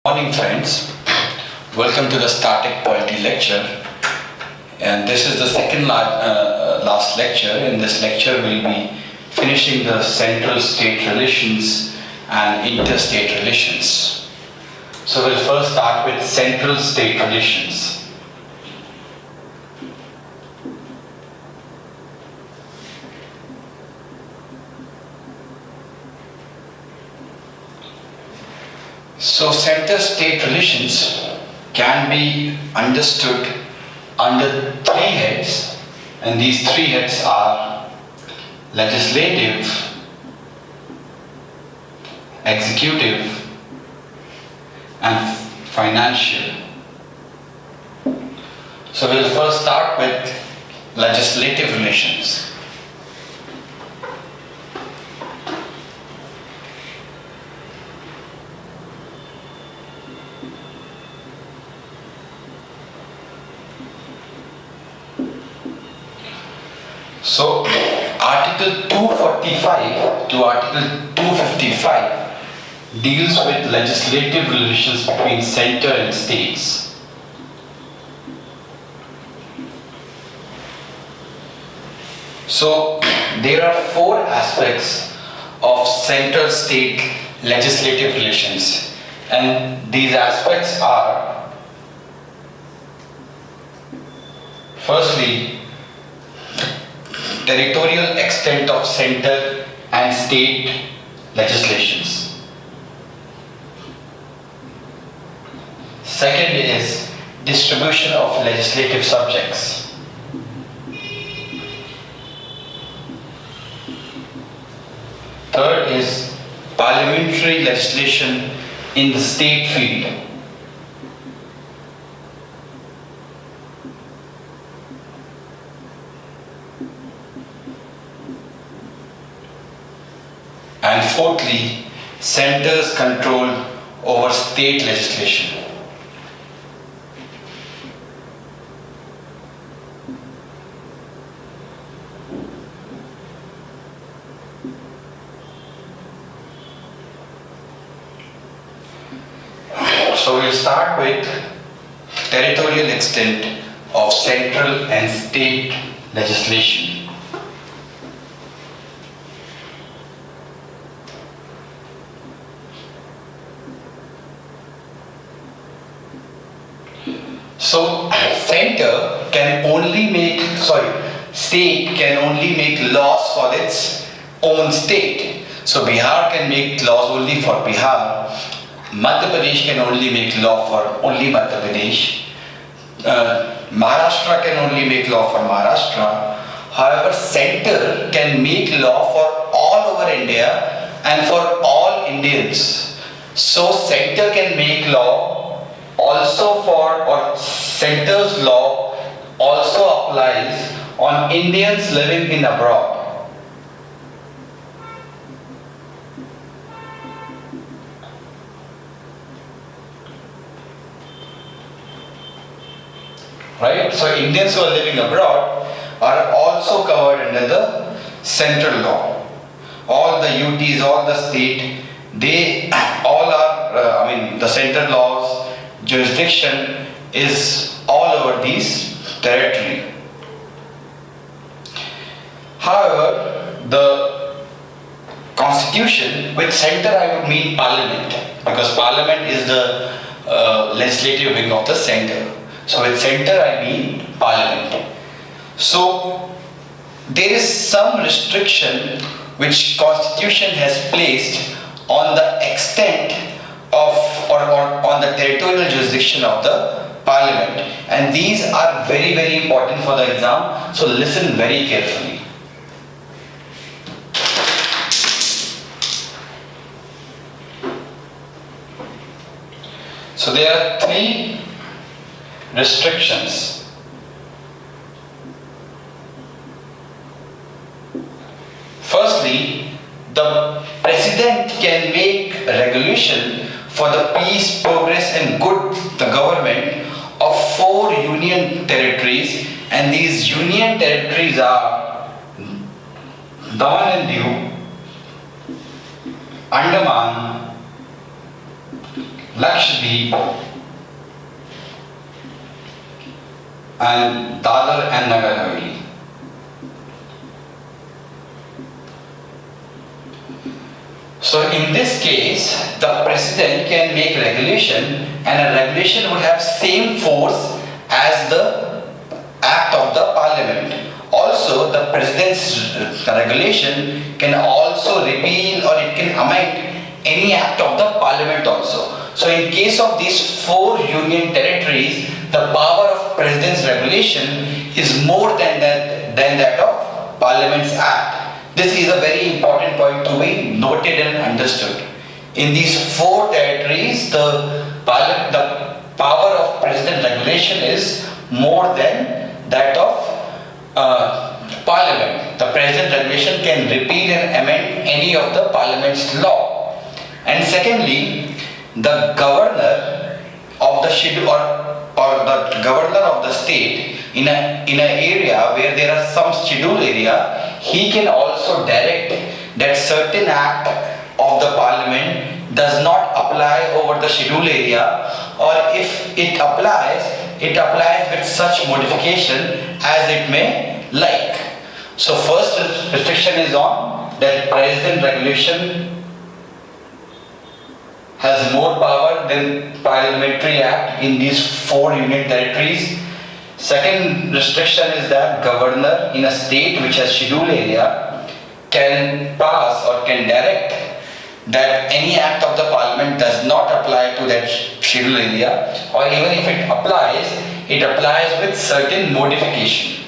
Morning friends, welcome to the Static Polity lecture, and this is the second last lecture. In this lecture we'll be finishing the central state relations and interstate relations. So we'll first start with central state relations. So center-state relations can be understood under three heads, and these three heads are legislative, executive, and financial. So we'll first start with legislative relations. So, Article 245 to Article 255 deals with legislative relations between center and states. So, there are four aspects of center-state legislative relations, and these aspects are: firstly, territorial extent of center and state legislations. Second is distribution of legislative subjects. Third is parliamentary legislation in the state field. And fourthly, center's control over state legislation. So we'll start with territorial extent of central and state legislation. So, state can only make laws for its own state. So, Bihar can make laws only for Bihar. Madhya Pradesh can only make law for only Madhya Pradesh. Maharashtra can only make law for Maharashtra. However, center can make law for all over India and for all Indians. So, center can make law also center's law also applies on Indians living in abroad. Right? So Indians who are living abroad are also covered under the central law. All the UTs, all the state, they all are, the central laws, jurisdiction is all over these territory. However, the constitution, with center I would mean parliament, because parliament is the legislative wing of the center. So with center I mean parliament. So there is some restriction which constitution has placed on the extent of or on the territorial jurisdiction of the parliament, and these are very, very important for the exam, so listen very carefully. So there are three restrictions. Firstly, the president can make regulation for the peace, progress and good the government of 4 union territories, and these union territories are Daman and Diu, Andaman, Lakshadweep and Dadar and Nagar Haveli. So in this case, the president can make regulation, and a regulation would have same force as the act of the parliament. Also, the president's regulation can also repeal or it can amend any act of the parliament also. So in case of these 4 union territories, the power of president's regulation is more than that of parliament's act. This is a very important point to be noted and understood. In these 4 territories, the power of president regulation is more than that of parliament. The president regulation can repeal and amend any of the parliament's law. And secondly, the governor of the schedule or the governor of the state in an area where there are some scheduled area, he can also direct that certain act of the parliament does not apply over the scheduled area, or if it applies with such modification as it may like. So first restriction is on that president regulation has more power than parliamentary act in these 4 union territories. Second restriction is that governor in a state which has scheduled area can pass or can direct that any act of the parliament does not apply to that scheduled area, or even if it applies with certain modification.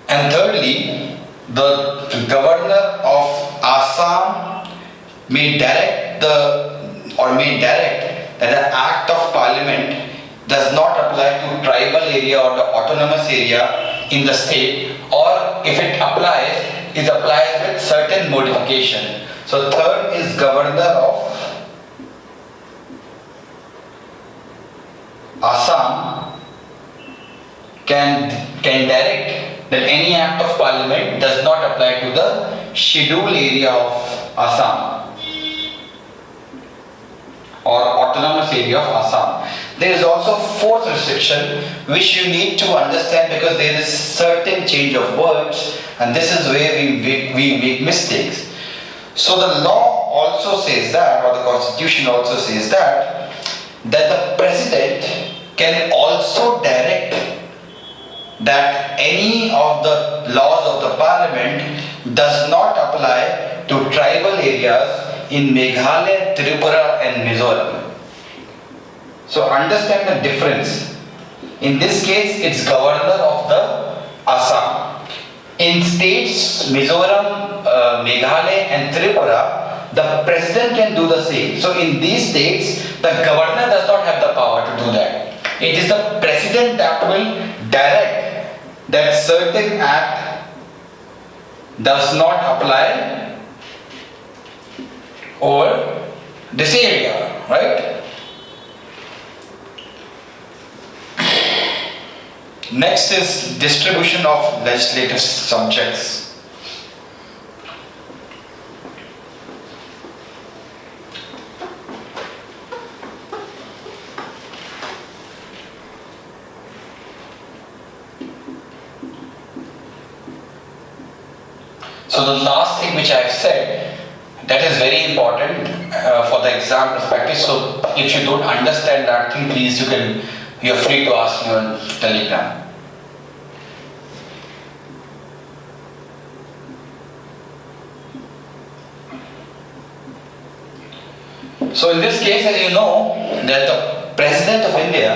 And thirdly, the governor of Assam may direct that the act of parliament does not apply to tribal area or the autonomous area in the state, or if it applies with certain modification. So third is governor of Assam can direct that any act of parliament does not apply to the scheduled area of Assam or autonomous area of Assam. There is also fourth restriction which you need to understand, because there is certain change of words, and this is where we make mistakes. So the law also says that, or the constitution also says that the president can also direct that any of the laws of the parliament does not apply to tribal areas in Meghalaya, Tripura and Mizoram. So understand the difference. In this case, it's governor of the Assam. In states Mizoram, Meghalaya and Tripura, the president can do the same. So in these states, the governor does not have the power to do that. It is the president that will direct that certain act does not apply over this area, right? Next is distribution of legislative subjects. So the last thing which I have said, that is very important for the exam perspective. So if you don't understand that thing, please you're free to ask me on Telegram. So in this case, as you know, that the President of India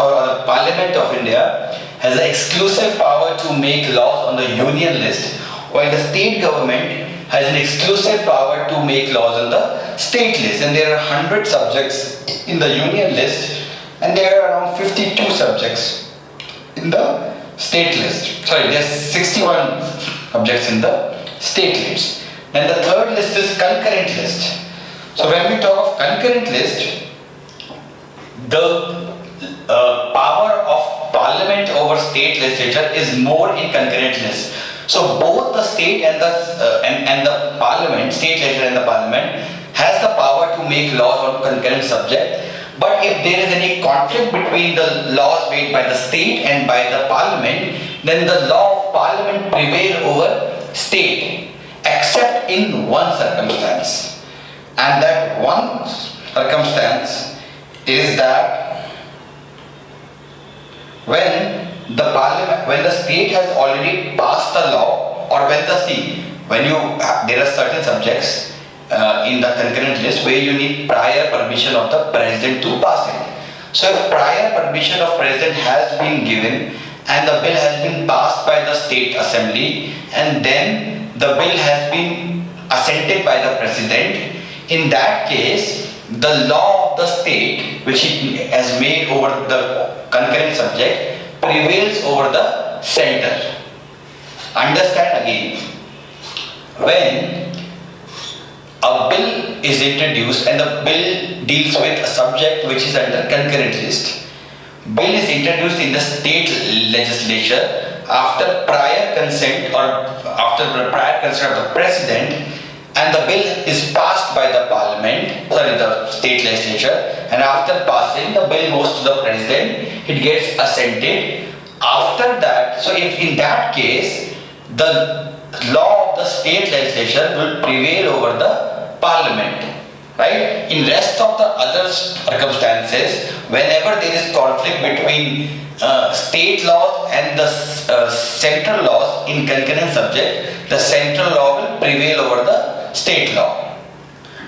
or Parliament of India has the exclusive power to make laws on the union list, while the state government has an exclusive power to make laws on the state list. And there are 100 subjects in the union list, and there are around 52 subjects in the state list. Sorry, there's 61 subjects in the state list. And the third list is concurrent list. So when we talk of concurrent list, the power of parliament over state legislature is more in concurrent list. So both the state and the parliament, state legislature and the parliament, has the power to make laws on concurrent subject. But if there is any conflict between the laws made by the state and by the parliament, then the law of parliament prevail over state, except in one circumstance. And that one circumstance is that when the state has already passed the law, or there are certain subjects in the concurrent list where you need prior permission of the president to pass it. So if prior permission of president has been given and the bill has been passed by the state assembly, and then the bill has been assented by the president, in that case the law of the state which it has made over the concurrent subject prevails over the center. Understand again, when a bill is introduced and the bill deals with a subject which is under concurrent list, bill is introduced in the state legislature after prior consent of the president, and the bill is passed by the the state legislature, and after passing the bill goes to the president, it gets assented. After that, so if in that case the law of the state legislature will prevail over the parliament, right? In rest of the other circumstances, whenever there is conflict between state laws and the central laws in concurrent subject, the central law will prevail over the state law.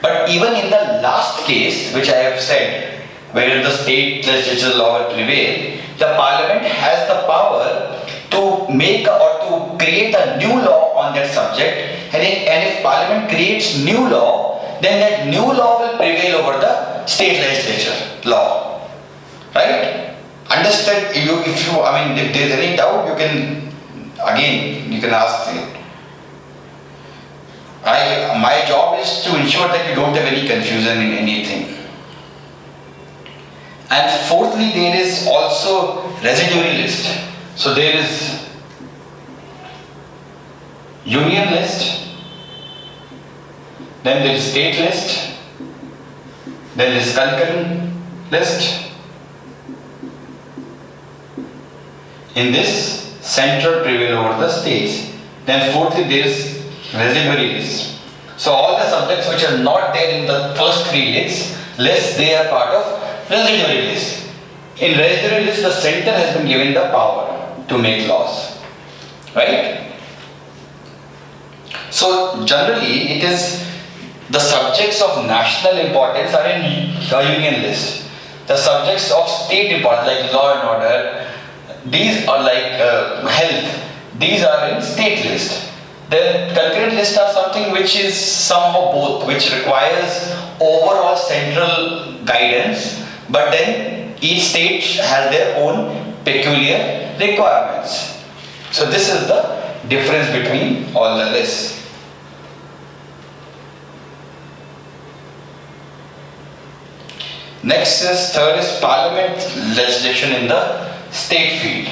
But even in the last case, which I have said, where the state legislature law will prevail, the parliament has the power to make or to create a new law on that subject, and if parliament creates new law, then that new law will prevail over the state legislature law, right? Understand? If there is any doubt, you can ask it. My job is to ensure that you don't have any confusion in anything. And fourthly, there is also residuary list. So there is union list, then there is state list, then there is concurrent list. In this, central prevail over the states. Then fourthly, there is residuary list. So all the subjects which are not there in the first three lists, they are part of residuary list. In residuary list, the center has been given the power to make laws, right? So generally, it is the subjects of national importance are in the union list. The subjects of state importance, like law and order, these are like health, these are in state list. The concurrent list are something which is somehow both, which requires overall central guidance, but then each state has their own peculiar requirements. So this is the difference between all the lists. Third is parliament legislation in the state field.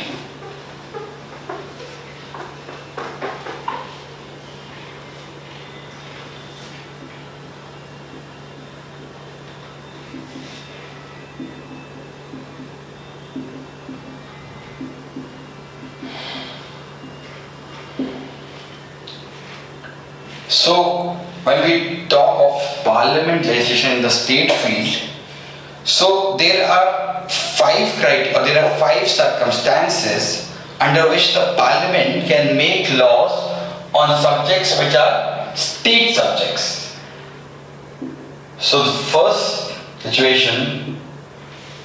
So when we talk of parliament legislation in the state field, so there are five circumstances under which the parliament can make laws on subjects which are state subjects. So the first situation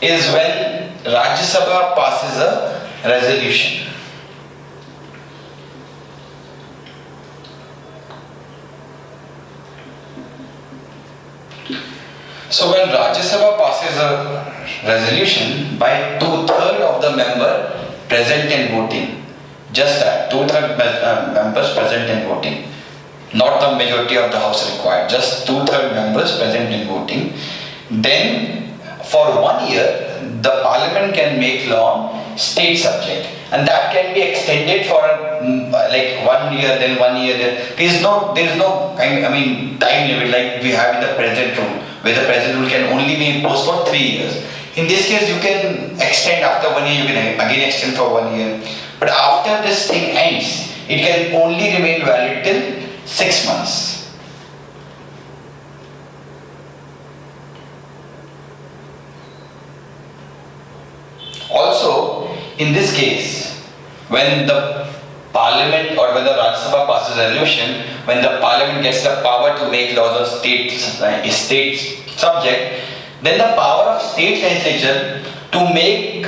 is when Rajya Sabha passes a resolution. So when Rajya Sabha passes a resolution by 2/3 of the member present and voting, just that 2/3 members present and voting, not the majority of the house required, just 2/3 members present and voting, then for 1 year the parliament can make law on state subject, and that can be extended for like 1 year, then 1 year. Then there is no I mean time limit like we have in the present rule, where the present rule can only be imposed for 3 years. In this case, you can extend after 1 year. You can again extend for 1 year. But after this thing ends, it can only remain valid till 6 months. Also, in this case, when the parliament or when the Rajya Sabha passes a resolution, when the parliament gets the power to make laws on state subject, then the power of state legislature to make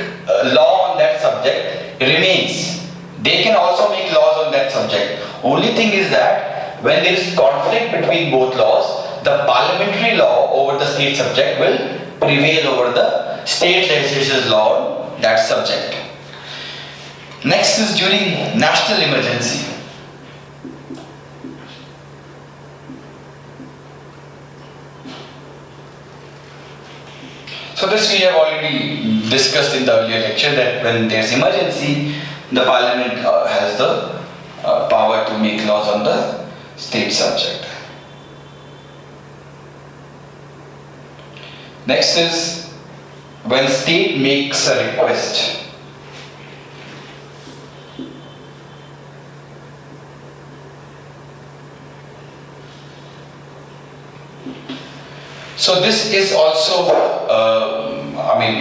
law on that subject remains. They can also make laws on that subject. Only thing is that when there is conflict between both laws, the parliamentary law over the state subject will prevail over the state legislature's law on that subject. Next is during national emergency. So this we have already discussed in the earlier lecture, that when there is emergency, the parliament has the power to make laws on the state subject. Next is when state makes a request. So this is also,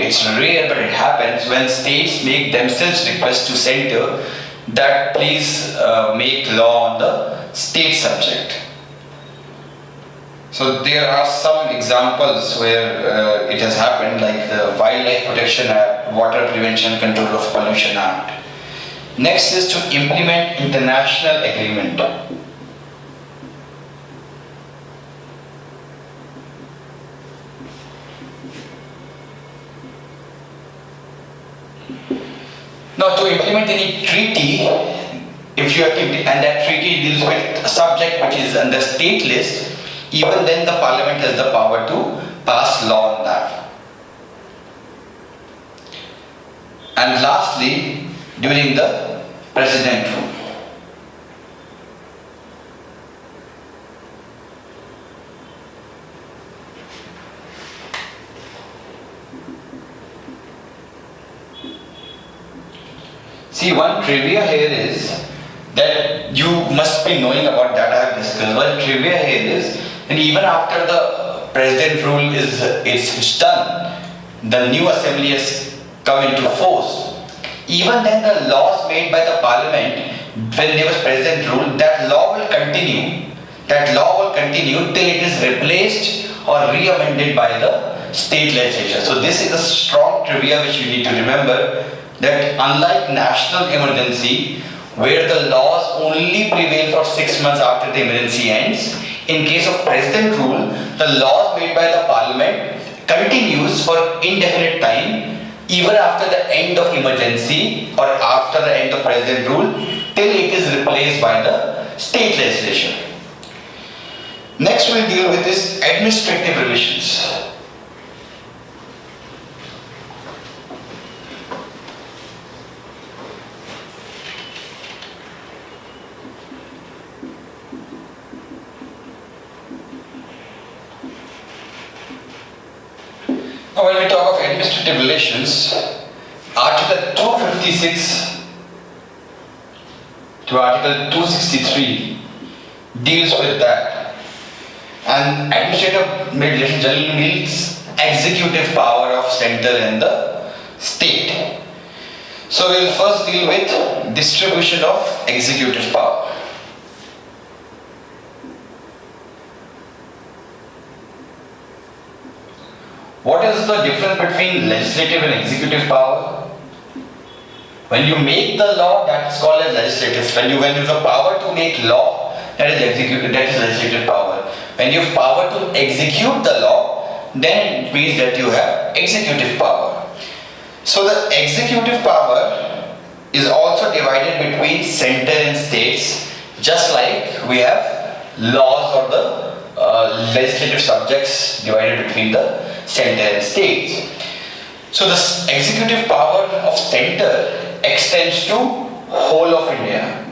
it's rare, but it happens when states make themselves request to center that please make law on the state subject. So there are some examples where it has happened, like the Wildlife Protection Act, Water Prevention and Control of Pollution Act. Next is to implement international agreement. Now, to implement any treaty, if you have to, and that treaty deals with a subject which is on the state list, even then the parliament has the power to pass law on that. And lastly, during the president rule. See, one trivia here is that you must be knowing about that I have discussed. One trivia here is, and even after the president rule is done, the new assembly has come into force. Even then, the laws made by the parliament when there was president rule, that law will continue. That law will continue till it is replaced or re-amended by the state legislature. So this is a strong trivia which you need to remember, that unlike national emergency, where the laws only prevail for 6 months after the emergency ends, in case of president rule, the laws made by the parliament continues for indefinite time, even after the end of emergency or after the end of president rule, till it is replaced by the state legislation. Next we'll deal with this administrative relations. Now, when we talk of administrative relations, Article 256 to Article 263 deals with that. And administrative relation generally means executive power of center and the state. So we will first deal with distribution of executive power. What is the difference between legislative and executive power? When you make the law, that is called as legislative. When you have the power to make law, that is legislative power. When you have power to execute the law, then it means that you have executive power. So the executive power is also divided between center and states, just like we have laws or the legislative subjects divided between the center and states. So the executive power of center extends to whole of India.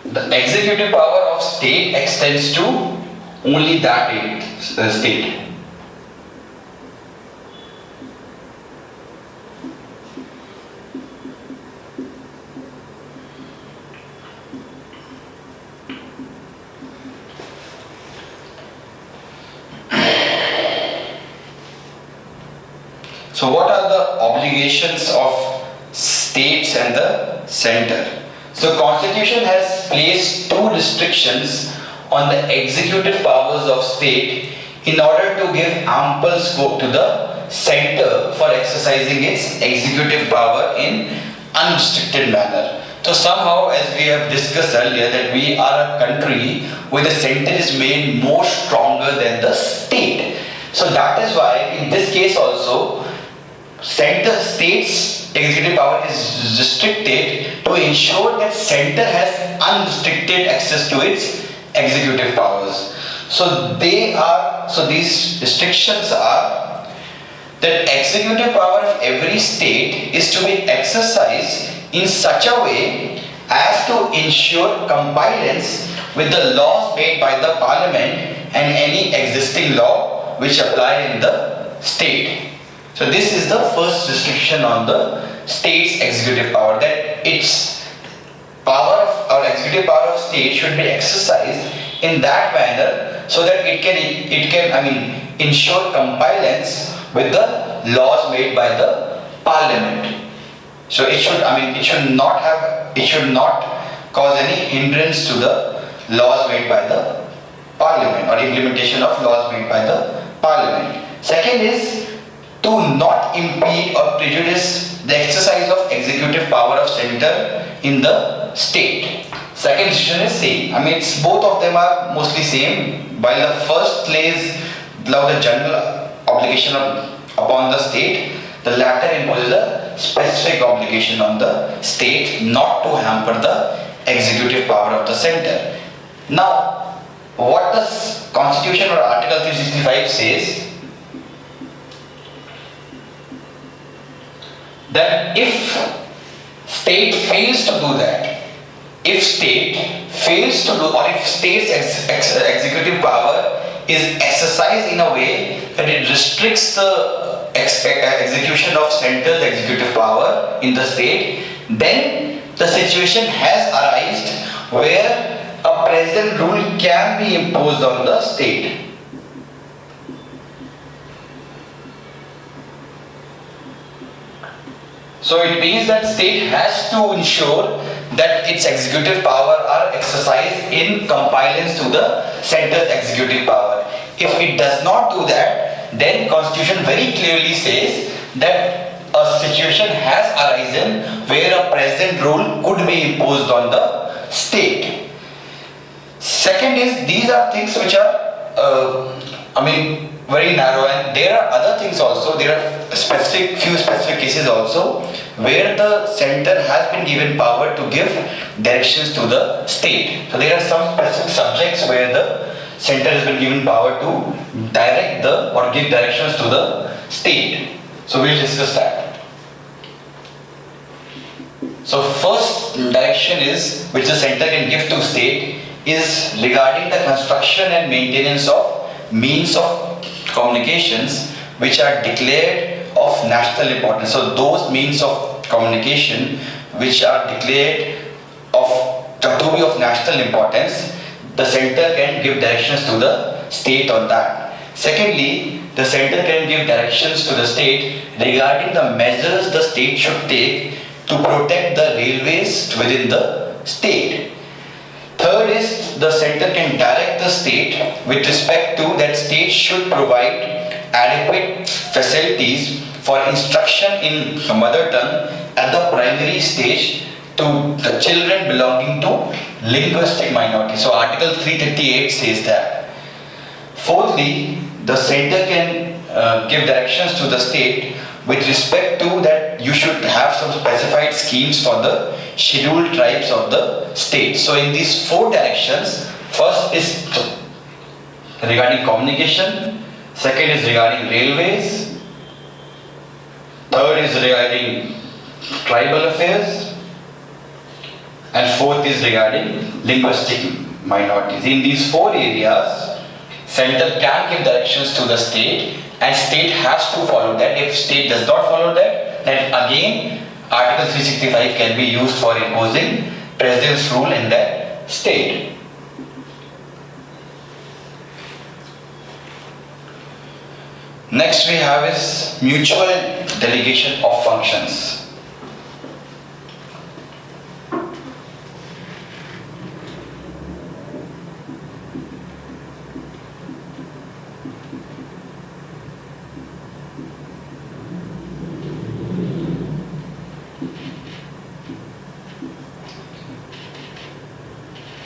The executive power of state extends to only that state. So what are the obligations of states and the center? So Constitution has placed two restrictions on the executive powers of state in order to give ample scope to the center for exercising its executive power in unrestricted manner. So somehow, as we have discussed earlier, that we are a country where the center is made more stronger than the state. So that is why in this case also state's executive power is restricted to ensure that center has unrestricted access to its executive powers. So these restrictions are that executive power of every state is to be exercised in such a way as to ensure compliance with the laws made by the parliament and any existing law which apply in the state. So this is the first restriction on the state's executive power, that its power of, or executive power of state should be exercised in that manner so that it can ensure compliance with the laws made by the parliament. So it should not cause any hindrance to the laws made by the parliament or implementation of laws made by the parliament. Second is to not impede or prejudice the exercise of executive power of center in the state. Second decision is same. Both of them are mostly same. While the first lays down the general obligation upon the state, the latter imposes a specific obligation on the state not to hamper the executive power of the center. Now, what does Constitution or Article 365 says? That if state fails to do that, if state's executive power is exercised in a way that it restricts the execution of central executive power in the state, then the situation has arisen where a present rule can be imposed on the state. So it means that state has to ensure that its executive power are exercised in compliance to the center's executive power. If it does not do that, then Constitution very clearly says that a situation has arisen where a present rule could be imposed on the state. Second is, these are things which are very narrow, and there are other things also. There are few specific cases also where the center has been given power to give directions to the state. So there are some specific subjects where the center has been given power to direct or give directions to the state. So we'll discuss that. So first direction is which the center can give to state is regarding the construction and maintenance of means of communications which are declared of national importance. So those means of communication which are declared to be of national importance, the center can give directions to the state on that. Secondly, the center can give directions to the state regarding the measures the state should take to protect the railways within the state. Third is the center can direct the state with respect to that state should provide adequate facilities for instruction in mother tongue at the primary stage to the children belonging to linguistic minorities. So Article 338 says that. Fourthly, the center can give directions to the state with respect to that you should have some specified schemes for the scheduled tribes of the state. So in these 4 directions, first is regarding communication, second is regarding railways, third is regarding tribal affairs, and fourth is regarding linguistic minorities. In these 4 areas, center can give directions to the state and state has to follow that. If state does not follow that, then again Article 365 can be used for imposing president's rule in that state. Next we have is mutual delegation of functions.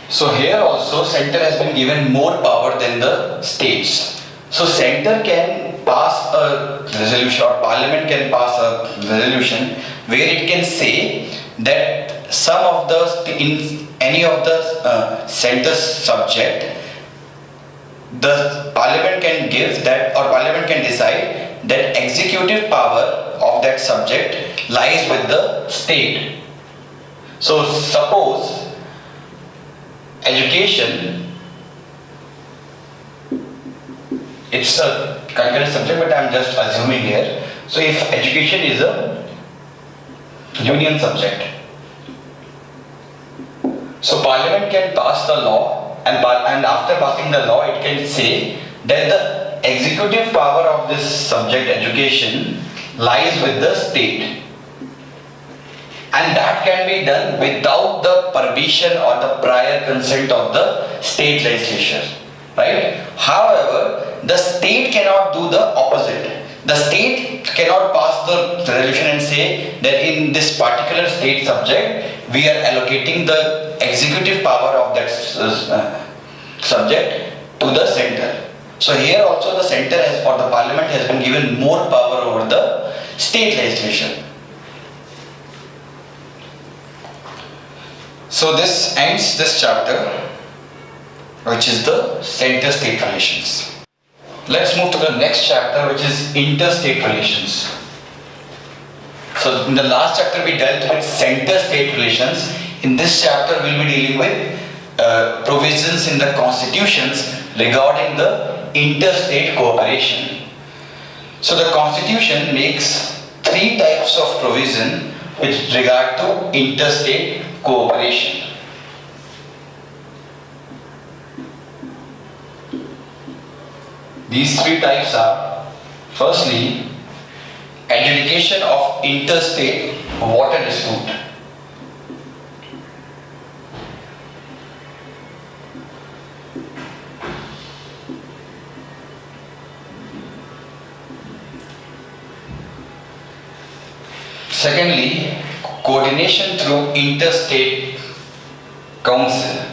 So here also center has been given more power than the states. So center can pass a resolution or parliament can pass a resolution where it can say that some of the, in any of the center subject, the parliament can give that, or parliament can decide that executive power of that subject lies with the state. So suppose education, it's a concurrent subject, but I am just assuming here. So if education is a union subject, so parliament can pass the law, and after passing the law it can say that the executive power of this subject education lies with the state. And that can be done without the permission or the prior consent of the state legislature, right? However, the state cannot do the opposite. The state cannot pass the resolution and say that in this particular state subject, we are allocating the executive power of that subject to the center. So here also the center has, or the parliament has been given more power over the state legislation. So this ends this chapter, which is the center-state relations. Let's move to the next chapter, which is interstate relations. So in the last chapter we dealt with center-state relations. In this chapter we'll be dealing with provisions in the constitutions regarding the interstate cooperation. So the constitution makes 3 types of provision with regard to interstate cooperation. These 3 types are, firstly, adjudication of interstate water dispute. Secondly, coordination through interstate council.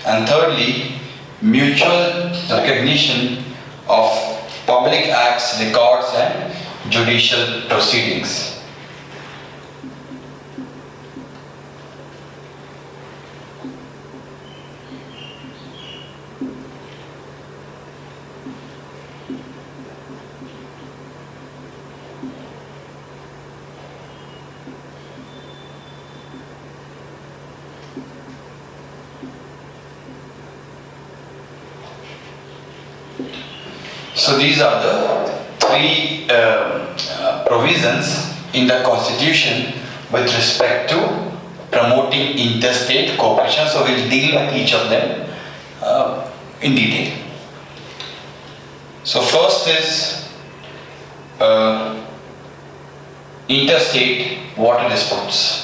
And thirdly, mutual recognition of public acts, records and judicial proceedings. So these are the 3 provisions in the constitution with respect to promoting interstate cooperation. So we'll deal with each of them in detail. So first is interstate water disputes.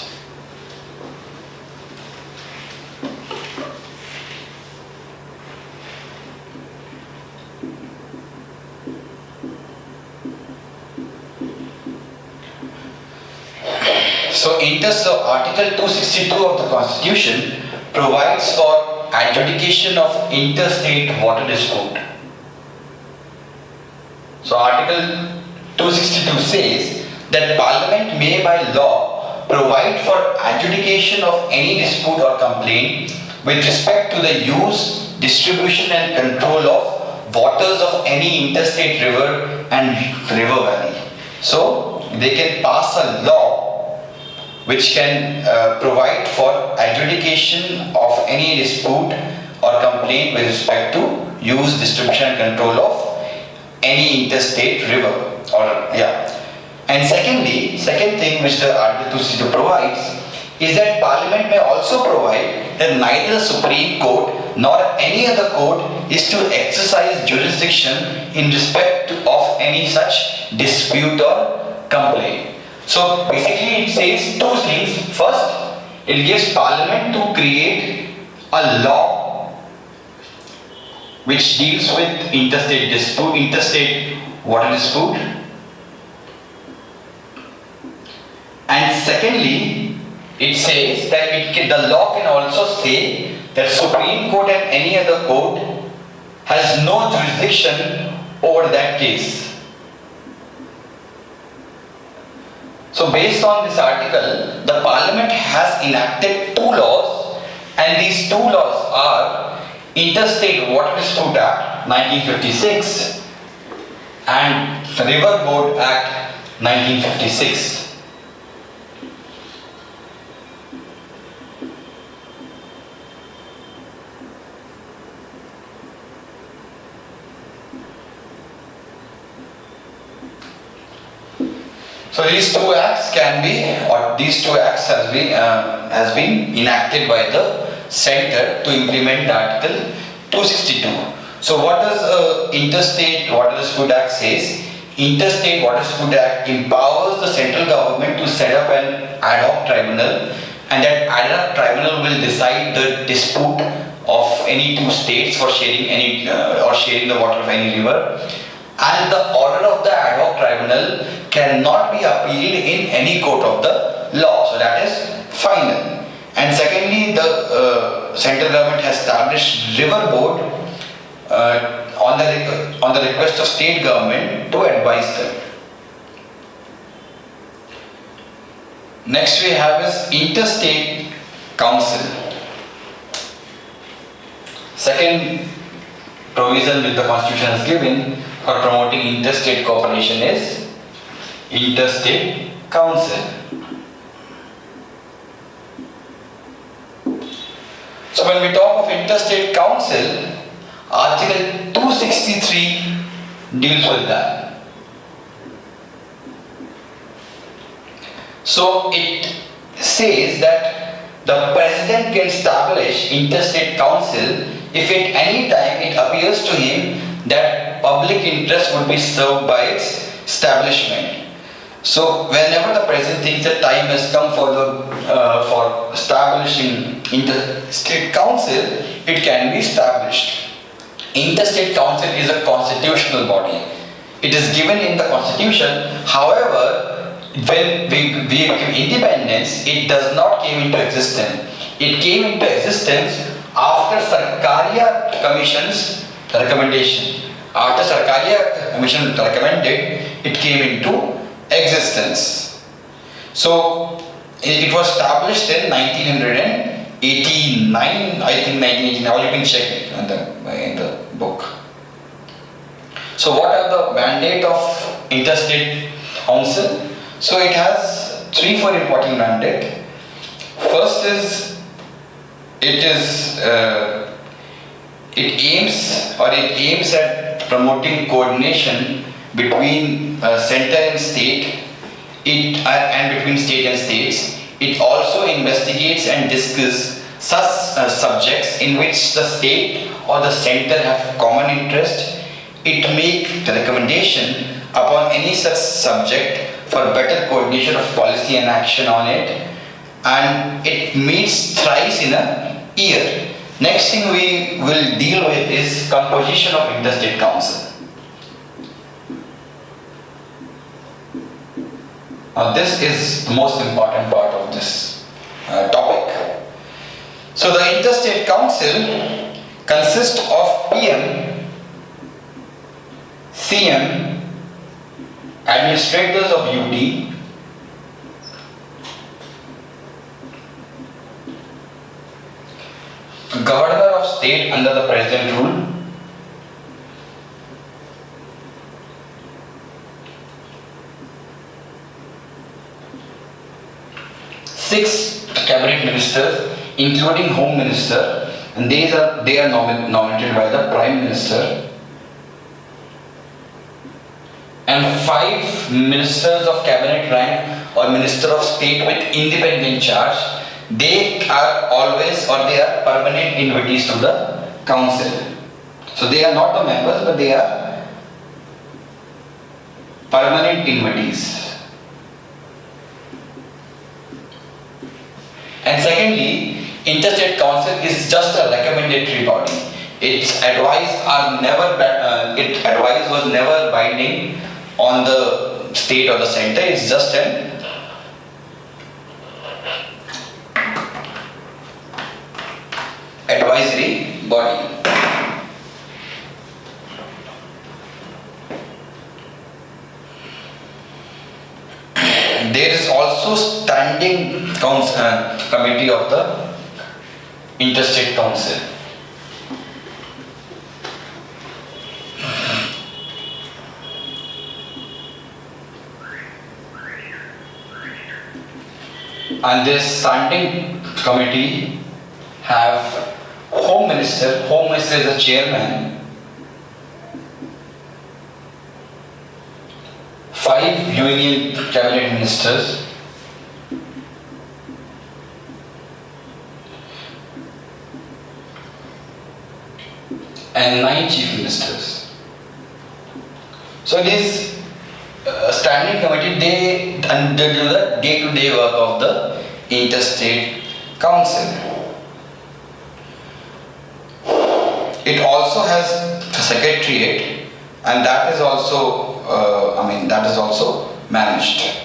So Article 262 of the Constitution provides for adjudication of interstate water dispute. So Article 262 says that Parliament may by law provide for adjudication of any dispute or complaint with respect to the use, distribution and control of waters of any interstate river and river valley. So they can pass a law which can provide for adjudication of any dispute or complaint with respect to use, distribution and control of any interstate river and secondly, second thing which the Article 262 provides is that Parliament may also provide that neither the Supreme Court nor any other court is to exercise jurisdiction in respect of any such dispute or complaint. So basically it says two things. First, it gives Parliament to create a law which deals with interstate dispute, interstate water dispute. And secondly, it says that the law can also say that Supreme Court and any other court has no jurisdiction over that case. So based on this article, the Parliament has enacted two laws, and these two laws are Interstate Water Dispute Act 1956 and River Board Act 1956. So these two acts has been enacted by the Centre to implement Article 262. So what does Interstate Water Dispute Act says? Interstate Water Dispute Act empowers the central government to set up an ad hoc tribunal, and that ad hoc tribunal will decide the dispute of any two states for sharing the water of any river. And the order of the ad hoc tribunal cannot be appealed in any court of the law. So that is final. And secondly, the central government has established river board on the request of state government to advise them. Next we have is interstate council. Second provision which the constitution has given for promoting interstate cooperation is interstate council. So when we talk of interstate council, Article 263 deals with that. So it says that the president can establish interstate council if at any time it appears to him that public interest would be served by its establishment. So whenever the president thinks that time has come for establishing interstate council, it can be established. Interstate council is a constitutional body. It is given in the constitution. However, when we became independence, it does not came into existence. It came into existence after Sarkaria Commission's recommendation. After Sarkaria Commission recommended, it came into existence. So it was established in 1989, I think 1989. Now you can check it in the book. So what are the mandate of interstate council? So it has 3-4 important mandate. First is it aims at promoting coordination between center and state, and between state and states. It also investigates and discusses such subjects in which the state or the center have common interest. It makes the recommendation upon any such subject for better coordination of policy and action on it, and it meets thrice in a year. Next thing we will deal with is composition of interstate council. This is the most important part of this topic. So the interstate council consists of PM, CM, administrators of UT, governor of state under the present rule, six cabinet ministers including home minister, and they are nominated by the prime minister, and five ministers of cabinet rank or minister of state with independent charge. They are always, or they are permanent invitees to the council. So they are not the members, but they are permanent invitees. And secondly, interstate council is just a recommendatory body. Its advice was never binding on the state or the center. It's just an advisory body. There is also standing committee of the interstate council. And this standing committee have Home Minister is the chairman, 5 union cabinet ministers, and 9 chief ministers. So it is a standing committee. They do the day-to-day work of the interstate council. It also has a secretariat, and that is also managed.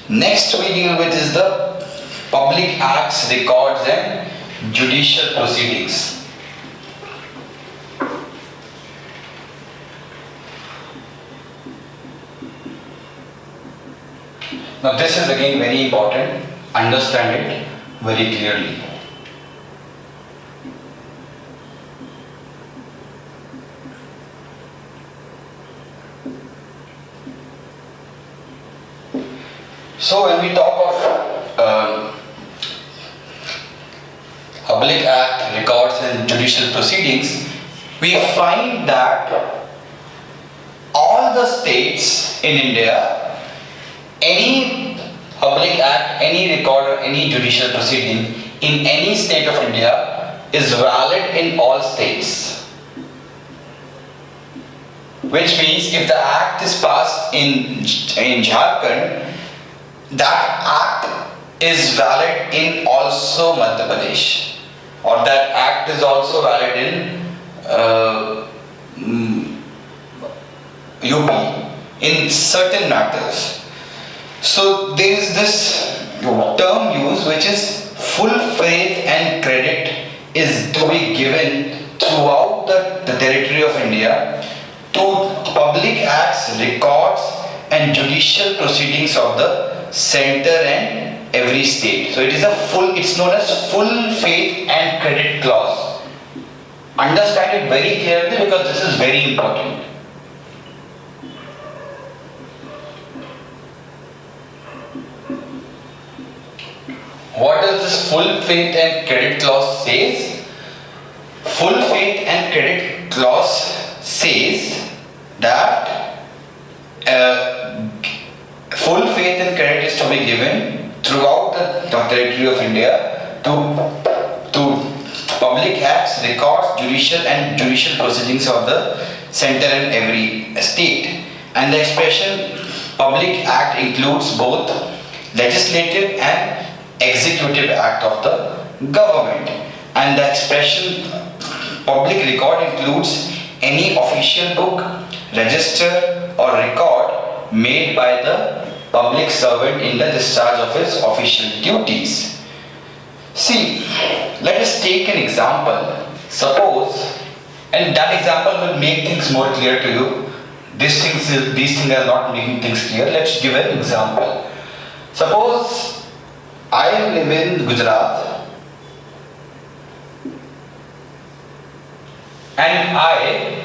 Next we deal with is the public acts, records and judicial proceedings. Now this is again very important. Understand it very clearly. So when we talk of public act, records and judicial proceedings, we find that all the states in India, any public act, any record or any judicial proceeding in any state of India is valid in all states. Which means if the act is passed in Jharkhand, that act is valid in also Madhya Pradesh, or that act is also valid in UP in certain matters. So there is this term used, which is full faith and credit is to be given throughout the territory of India to public acts, records and judicial proceedings of the center and every state. So it's known as full faith and credit clause. Understand it very clearly because this is very important. What does this full faith and credit clause says? Full faith and credit clause says that full faith and credit is to be given throughout the territory of India to public acts, records, judicial proceedings of the center and every state. And the expression public act includes both legislative and executive act of the government. And the expression public record includes any official book, register or record made by the public servant in the discharge of his official duties. See, let us take an example. Suppose, and that example will make things more clear to you. These things are not making things clear. Let's give an example. Suppose I live in Gujarat and I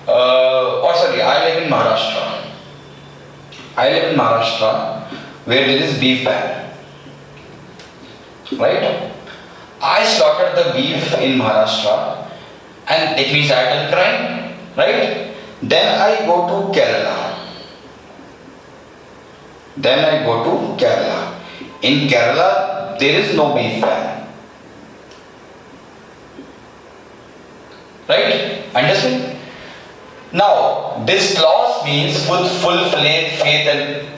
live in Maharashtra. I live in Maharashtra where there is beef ban. Right? I slaughtered the beef in Maharashtra and it means I have done crime. Right? Then I go to Kerala. In Kerala, there is no beef ban. Right? Understand? Now, this clause means full faith and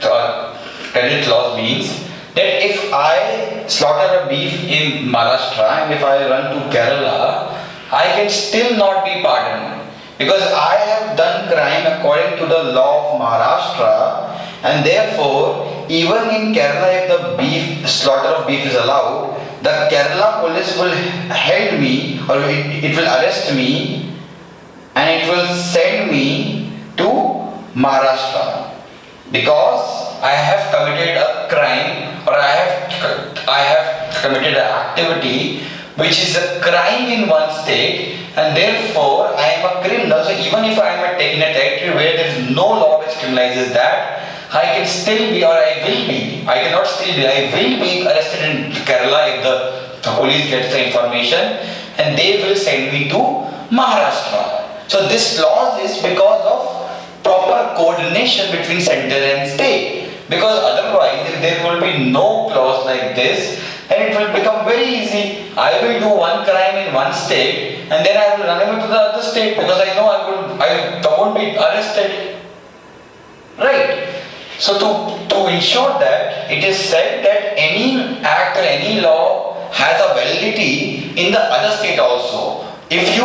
credit clause means that if I slaughter a beef in Maharashtra and if I run to Kerala, I can still not be pardoned because I have done crime according to the law of Maharashtra, and therefore even in Kerala if the slaughter of beef is allowed, the Kerala police will hold me or it will arrest me and it will send me to Maharashtra because I have committed a crime or I have committed an activity which is a crime in one state, and therefore I am a criminal. So even if I am in a territory where there is no law which criminalizes that, I can still be or I will be, I cannot still be, I will be arrested in Kerala if the police gets the information and they will send me to Maharashtra. So this clause is because of proper coordination between center and state. Because otherwise, if there will be no clause like this, then it will become very easy. I will do one crime in one state and then I will run away to the other state because I know I won't be arrested. Right? So to ensure that, it is said that any act or any law has a validity in the other state also. If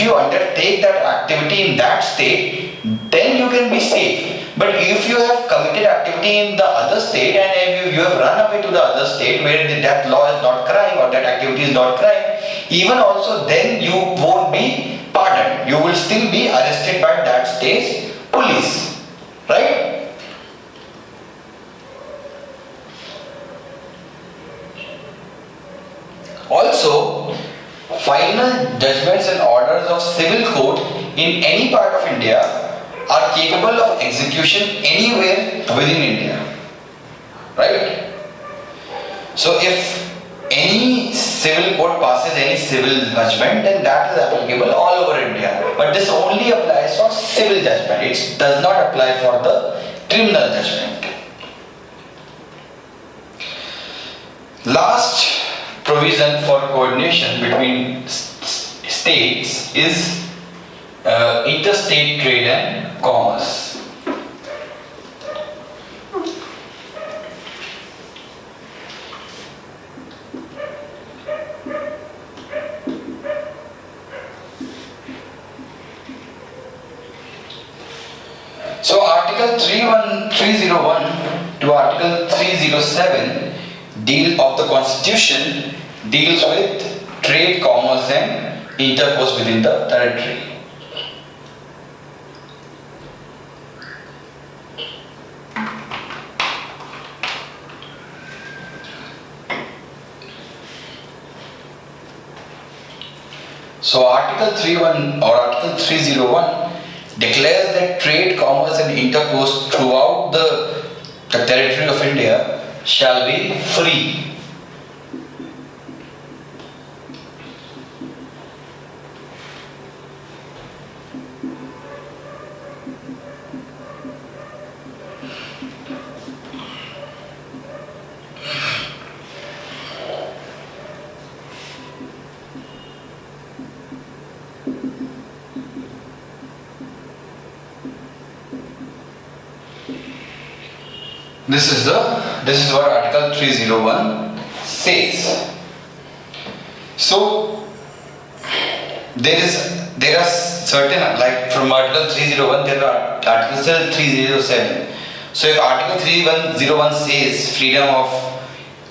you undertake that activity in that state, then you can be safe. But if you have committed activity in the other state and if you have run away to the other state where that law is not crime or that activity is not crime, even also then you won't be pardoned. You will still be arrested by that state's police. Right? Also, final judgments and orders of civil court in any part of India are capable of execution anywhere within India. Right? So if any civil court passes any civil judgment, then that is applicable all over India. But this only applies for civil judgment. It does not apply for the criminal judgment. Last provision for coordination between states is interstate trade and commerce. So Article 301 to Article 307 of the Constitution deals with trade, commerce and intercourse within the territory. So Article 31 or Article 301 declares that trade, commerce and intercourse throughout the territory of India shall be free. This is what Article 301 says. So there are certain, like from Article 301 there are Articles 307. So if Article 301 says freedom of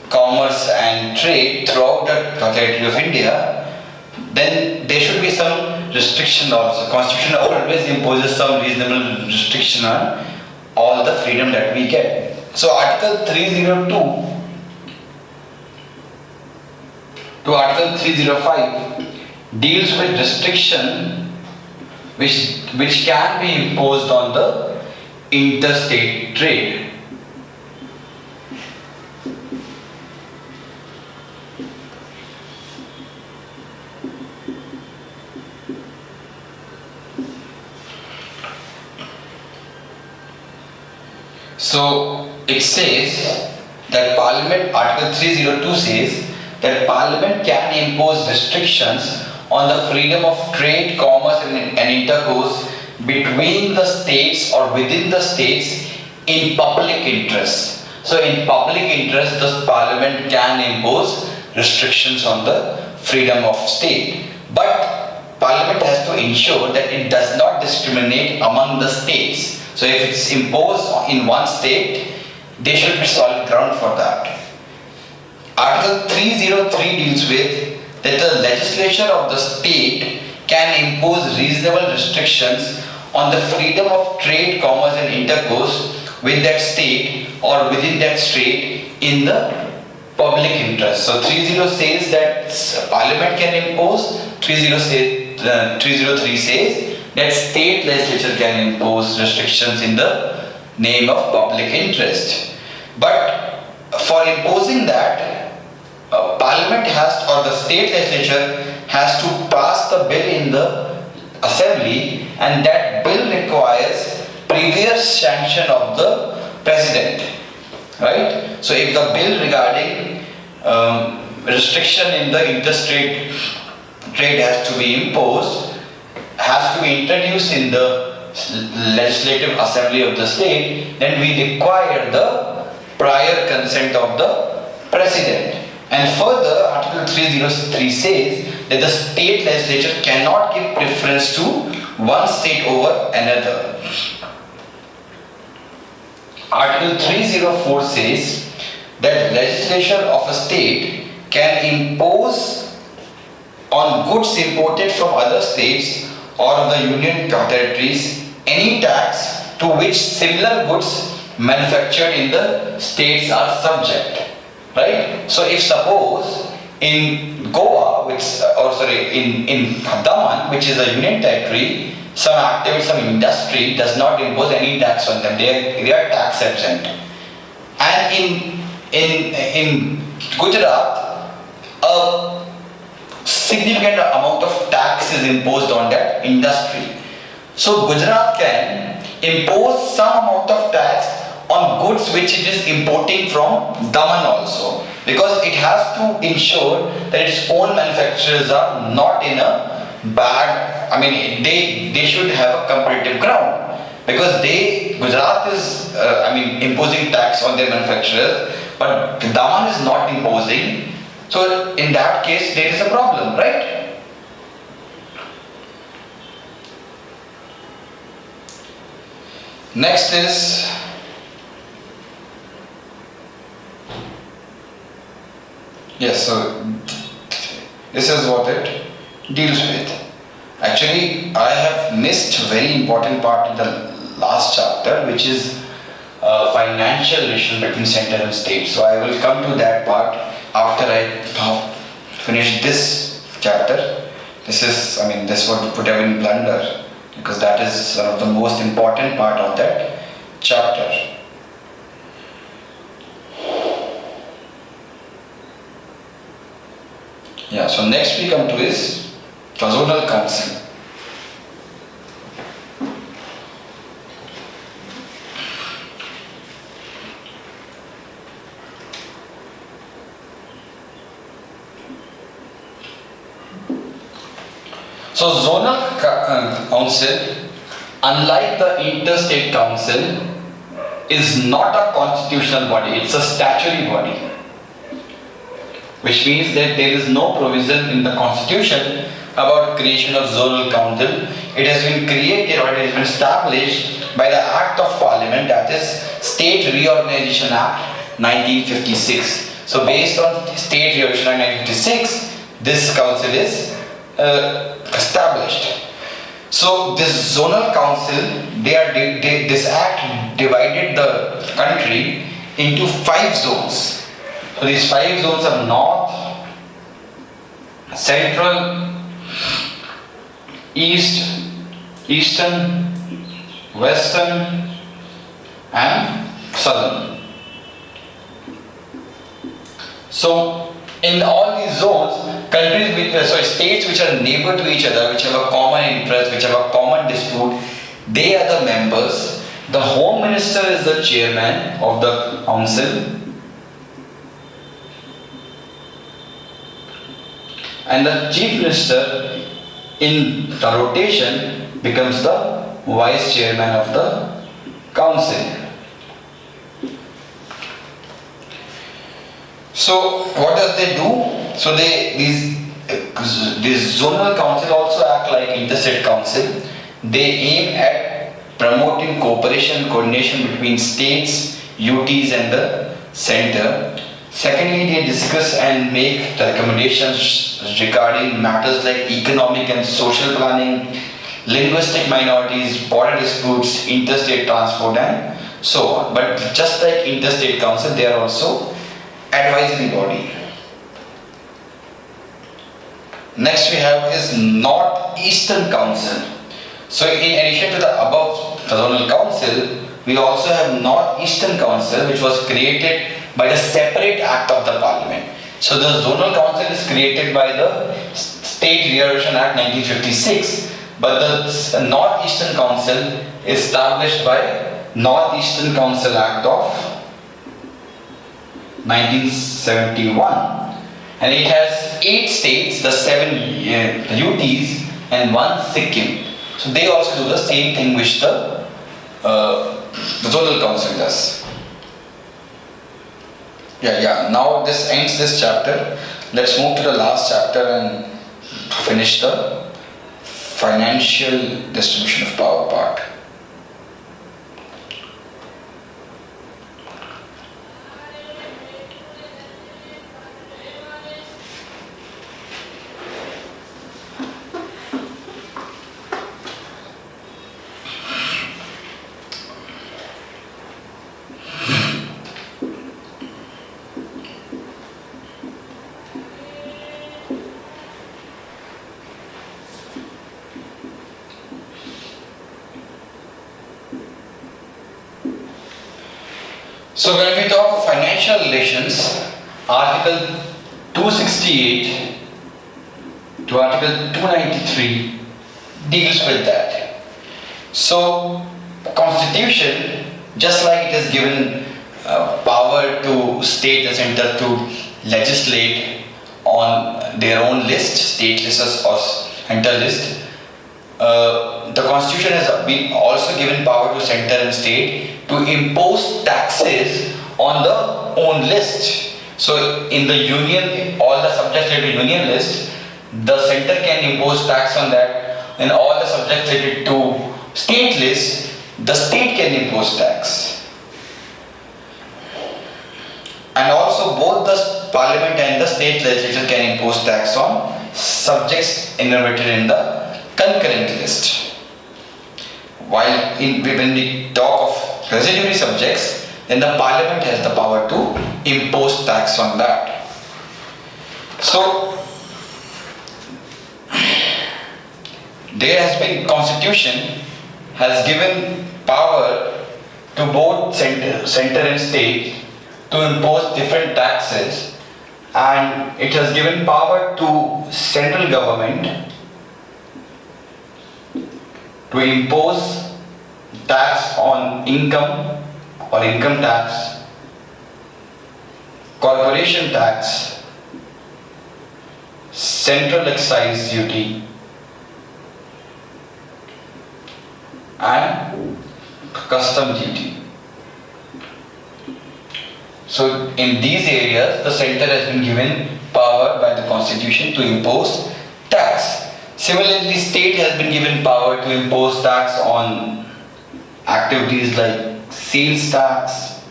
commerce and trade throughout the territory of India, then there should be some restriction also. Constitution always imposes some reasonable restriction on all the freedom that we get. So Article 302 to Article 305 deals with restriction which can be imposed on the interstate trade. So it says that Parliament, Article 302 says that Parliament can impose restrictions on the freedom of trade, commerce and intercourse between the states or within the states in public interest. So in public interest, the Parliament can impose restrictions on the freedom of state. But Parliament has to ensure that it does not discriminate among the states. So if it's imposed in one state, there should be solid ground for that. Article 303 deals with that the legislature of the state can impose reasonable restrictions on the freedom of trade, commerce and intercourse with that state or within that state in the public interest. So 30 says that Parliament can impose, 303 says that state legislature can impose restrictions in the name of public interest. But for imposing that, Parliament has, or the state legislature has to pass the bill in the assembly, and that bill requires previous sanction of the president, right? So if the bill regarding restriction in the interstate trade has to be imposed, has to be introduced in the legislative assembly of the state, then we require the prior consent of the president. And further, Article 303 says that the state legislature cannot give preference to one state over another. Article 304 says that legislature of a state can impose on goods imported from other states or the union territories any tax to which similar goods manufactured in the states are subject. Right? So if suppose in Goa, in Daman, which is a union territory, some activity, some industry does not impose any tax on them. They are tax exempt. And in Gujarat, a significant amount of tax is imposed on that industry. So Gujarat can impose some amount of tax on goods which it is importing from Daman also, because it has to ensure that its own manufacturers are not in a bad, they should have a competitive ground, because Gujarat is imposing tax on their manufacturers, but Daman is not imposing. So in that case there is a problem, right? Next is so this is what it deals with. Actually, I have missed a very important part in the last chapter, which is financial relation between center and state. So I will come to that part after I finish this chapter. This would have been blunder, because that is one of the most important part of that chapter. So next we come to is zonal council. So zonal council, unlike the interstate council, is not a constitutional body, it's a statutory body. Which means that there is no provision in the constitution about creation of zonal council. It has been created, or it has been established by the Act of Parliament, that is State Reorganization Act 1956. So based on State Resolution Act 1956, this council is established. So this zonal council, this act divided the country into 5 zones. So these 5 zones are north, central, east, eastern, western and southern. So in all these zones, states which are neighbor to each other, which have a common interest, which have a common dispute, they are the members. The Home Minister is the chairman of the council, and the Chief Minister in the rotation becomes the Vice Chairman of the council. So what does they do? So these zonal council also act like interstate council. They aim at promoting cooperation and coordination between states, UTs and the center. Secondly, they discuss and make the recommendations regarding matters like economic and social planning, linguistic minorities, border disputes, interstate transport and so on. But just like interstate council, they are also advisory body. Next we have is Northeastern Council. So in addition to the above zonal council, we also have Northeastern Council, which was created by the separate act of the parliament. So the zonal council is created by the State Resolution Act 1956, but the Northeastern Council is established by Northeastern Council Act of 1971. And it has 8 states, the 7 UTs and 1 Sikkim. So they also do the same thing which the zonal council does. Now this ends this chapter. Let's move to the last chapter and finish the financial distribution of power part. So when we talk of financial relations, Article 268 to Article 293 deals with that. So Constitution, just like it has given power to state and center to legislate on their own list, state list or center list, the Constitution has been also given power to center and state to impose taxes on the own list. So in the union, all the subjects related to union list, the center can impose tax on that, and all the subjects related to state list, the state can impose tax. And also both the parliament and the state legislature can impose tax on subjects enumerated in the concurrent list. While when we talk of residuary subjects, then the parliament has the power to impose tax on that. So there has been Constitution has given power to both center and state to impose different taxes, and it has given power to central government to impose tax on income or income tax, corporation tax, central excise duty and custom duty. So in these areas, the center has been given power by the Constitution to impose tax. Similarly, state has been given power to impose tax on activities like sales tax,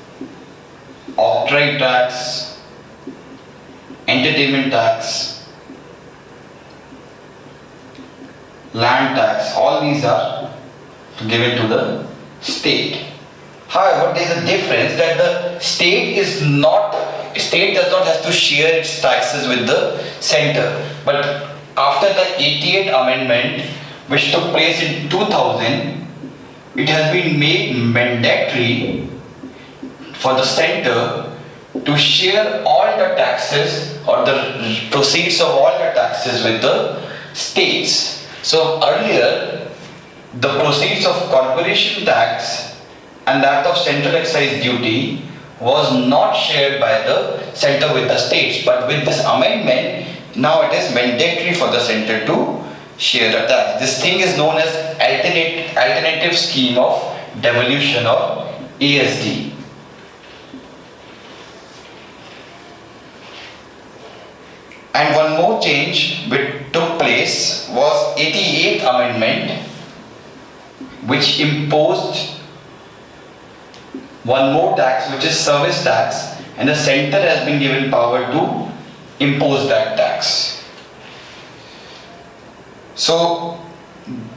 octroi tax, entertainment tax, land tax, all these are given to the state. However, there is a difference that the state does not have to share its taxes with the center. But after the 88th amendment, which took place in 2000, it has been made mandatory for the center to share all the taxes or the proceeds of all the taxes with the states. So earlier, the proceeds of corporation tax and that of central excise duty was not shared by the center with the states, but with this amendment, now it is mandatory for the center to share the tax. This thing is known as alternative scheme of devolution or ASD. And one more change which took place was 88th amendment, which imposed one more tax, which is service tax, and the center has been given power to impose that tax. So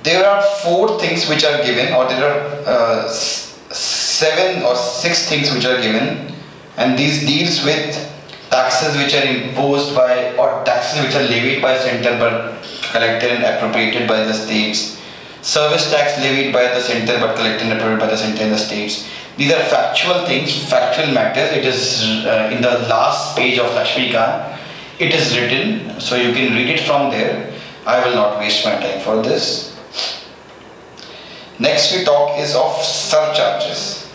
there are 4 things which are given, or there are 7 or 6 things which are given, and these deals with taxes which are imposed by, or taxes which are levied by center but collected and appropriated by the states, service tax levied by the center but collected and appropriated by the center and the states. These are factual things, factual matters. It is in the last page of Lakshmikant. It is written, so you can read it from there. I will not waste my time for this. Next we talk is of surcharges.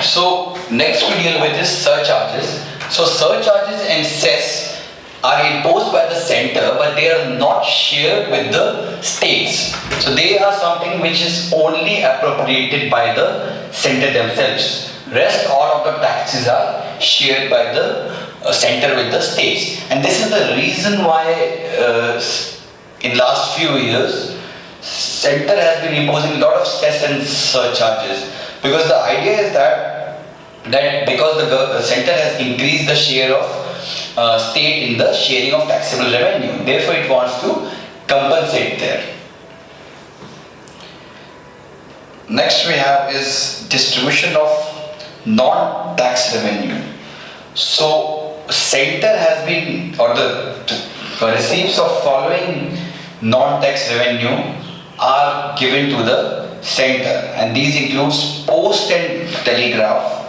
So next we deal with is surcharges. So surcharges and cess are imposed by the center, but they are not shared with the states. So they are something which is only appropriated by the center themselves. Rest all of the taxes are shared by the center with the states. And this is the reason why in last few years center has been imposing a lot of cess and surcharges, because the idea is that because the center has increased the share of state in the sharing of taxable revenue, therefore it wants to compensate there. Next we have is distribution of non-tax revenue. So center has been, or the receipts of following non-tax revenue are given to the center, and these includes post and telegraph,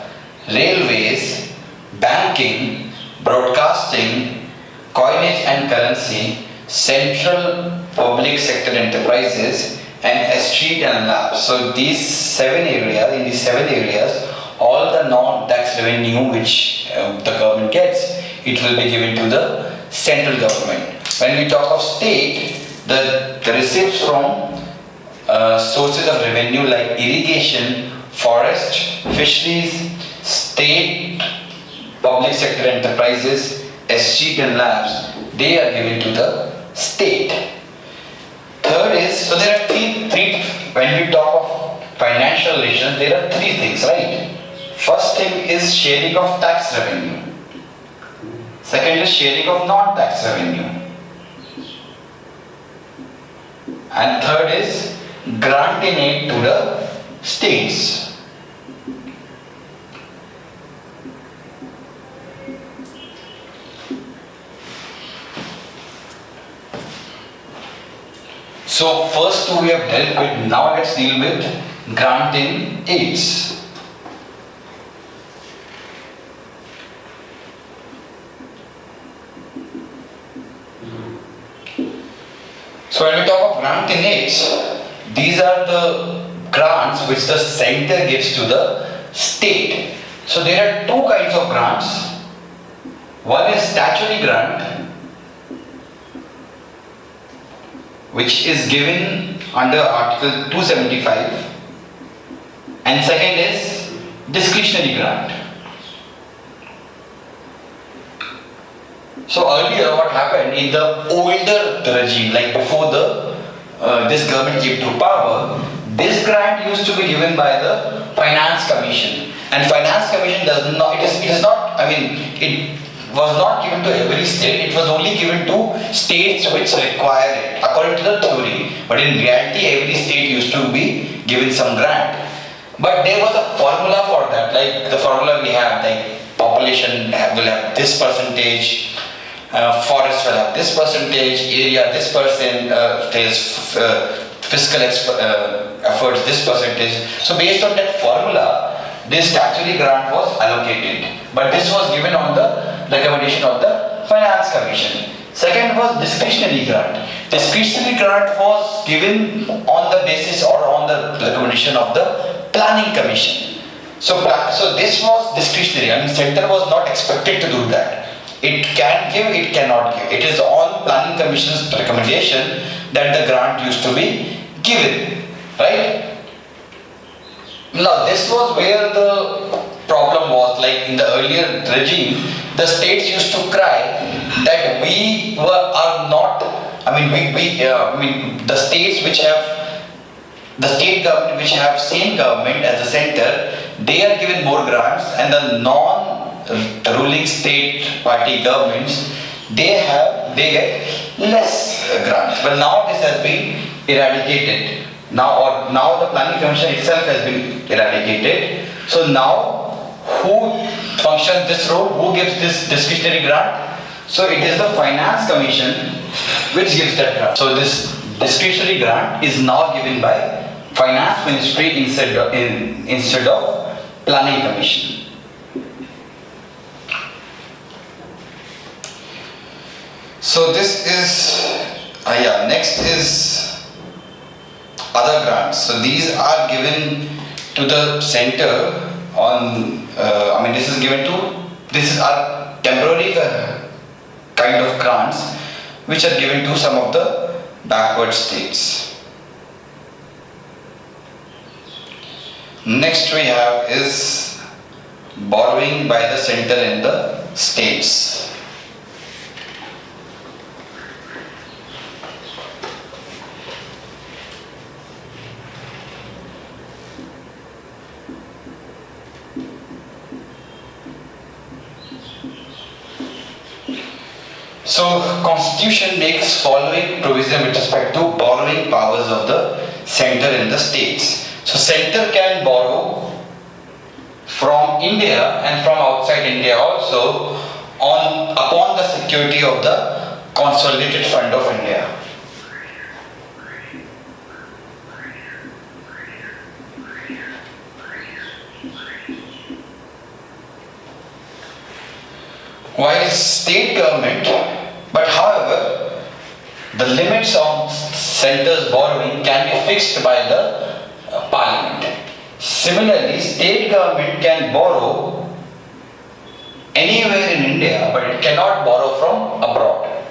railways, banking, broadcasting, coinage and currency, central public sector enterprises, and street and labs. So these 7 areas, in these 7 areas, all the non-tax revenue which the government gets, it will be given to the central government. When we talk of state, the receipts from sources of revenue like irrigation, forest, fisheries, state public sector enterprises, street and labs, they are given to the state. Third is, so there are three when we talk of financial relations, there are 3 things, right? First thing is sharing of tax revenue. Second is sharing of non-tax revenue. And third is grant in aid to the states. So first 2 we have dealt with, now let's deal with grant in aids. So when we talk of grant in aids, these are the grants which the center gives to the state. So there are 2 kinds of grants. One is statutory grant, which is given under Article 275, and second is discretionary grant. So earlier what happened in the older regime, like before this government came to power, this grant used to be given by the Finance Commission, and Finance Commission does not, it is not, I mean, was not given to every state, it was only given to states which require it, according to the theory. But in reality, every state used to be given some grant. But there was a formula for that, like the formula we have, like population will have this percentage, forest will have this percentage, area this percent, fiscal efforts this percentage. So based on that formula, this statutory grant was allocated. But this was given on the recommendation of the Finance Commission. Second was discretionary grant. Discretionary grant was given on the basis or on the recommendation of the Planning Commission. So this was discretionary. I mean, center was not expected to do that. It can give, it cannot give. It is on Planning Commission's recommendation that the grant used to be given, right? Now this was where the problem was. Like in the earlier regime, the states used to cry that the states which have the state government which have same government as the center, they are given more grants, and the non-ruling state party governments, they get less grants. But now this has been eradicated. Now the Planning Commission itself has been eradicated. So now who functions this role? Who gives this discretionary grant? So it is the Finance Commission which gives that grant. So this discretionary grant is now given by Finance Ministry instead of Planning Commission. So this is next is other grants. So these are given to the center on these are temporary kind of grants which are given to some of the backward states. Next we have is borrowing by the center and the states. So Constitution makes following provision with respect to borrowing powers of the center and the states. So center can borrow from India and from outside India also upon the security of the Consolidated Fund of India. While state government, but however, the limits of center's borrowing can be fixed by the Parliament. Similarly, state government can borrow anywhere in India, but it cannot borrow from abroad.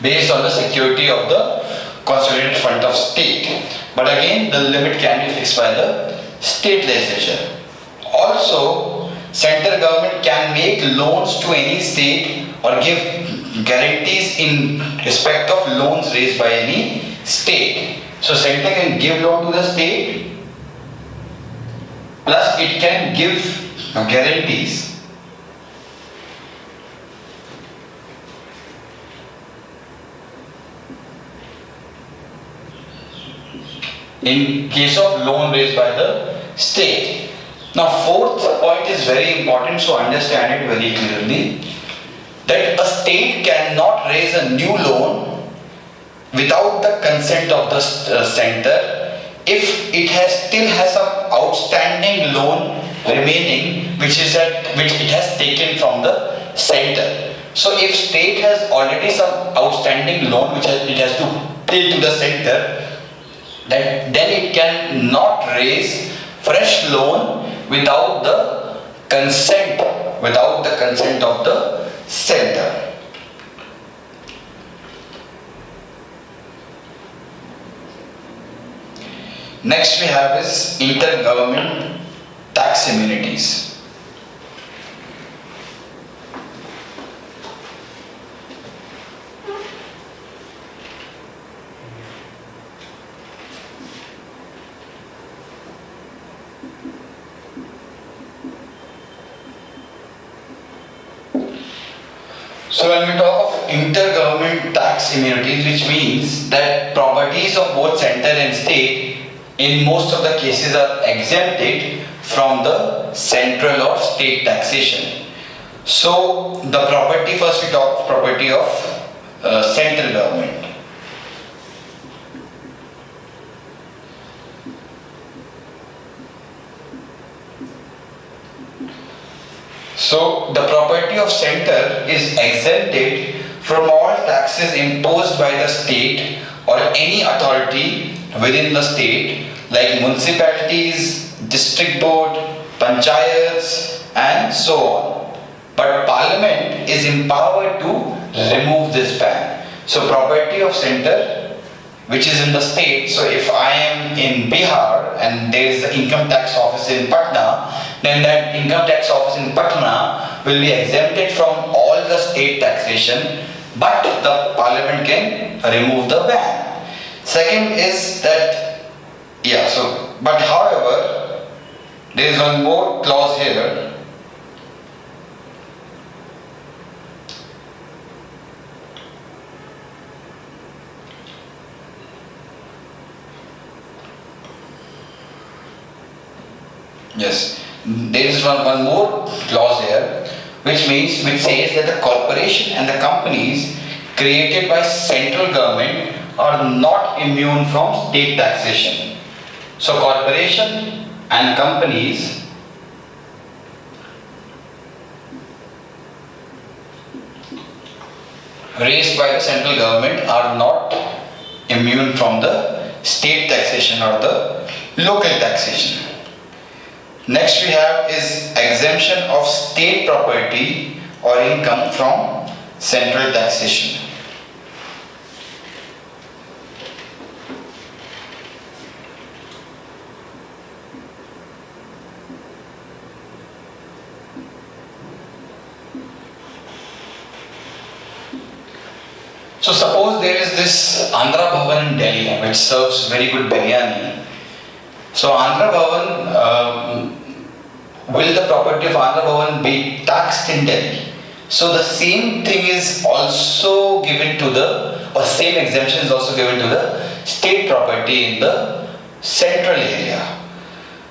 Based on the security of the Consolidated Fund of State. But again, the limit can be fixed by the state legislature. Also, central government can make loans to any state or give guarantees in respect of loans raised by any state. So center can give loan to the state, plus it can give guarantees. In case of loan raised by the state. Now fourth point is very important, so understand it very clearly, that a state cannot raise a new loan without the consent of the center if it still has some outstanding loan remaining which it has taken from the center. So if state has already some outstanding loan which it has to pay to the center, then it can not raise fresh loan without the consent of the center. Next we have is intergovernment tax immunities. So when we talk of intergovernment tax immunities, which means that properties of both center and state in most of the cases are exempted from the central or state taxation. So the property, first we talk of property of central government. So the property of center is exempted from all taxes imposed by the state or any authority within the state like municipalities, district board, panchayats and so on. But parliament is empowered to remove this ban. So property of center which is in the state, so if I am in Bihar and there is the income tax office in Patna, then that income tax office in Patna will be exempted from all the state taxation, but the parliament can remove the ban. Second is that, but however, there is one more clause here. Yes, there is one more clause here, which says that the corporation and the companies created by central government are not immune from state taxation. So corporation and companies raised by the central government are not immune from the state taxation or the local taxation. Next we have is exemption of state property or income from central taxation. So suppose there is this Andhra Bhavan in Delhi which serves very good biryani. So Andhra Bhavan, will the property of Andhra Bhavan be taxed in Delhi? So the same thing is also given to or same exemption is also given to the state property in the central area.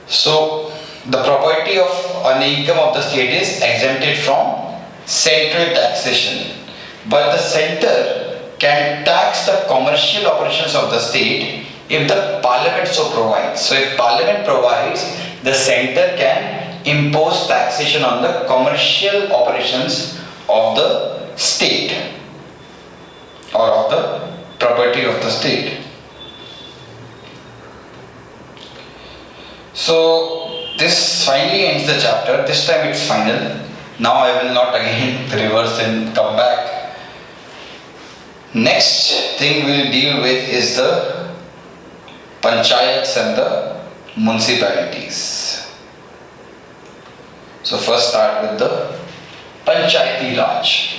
So the property of an income of the state is exempted from central taxation. But the center can tax the commercial operations of the state if the parliament so provides. So if parliament provides, the center can impose taxation on the commercial operations of the state or of the property of the state. So this finally ends the chapter. This time it's final. Now I will not again reverse and come back. Next thing we will deal with is the panchayats and the municipalities. So first start with the Panchayati Raj.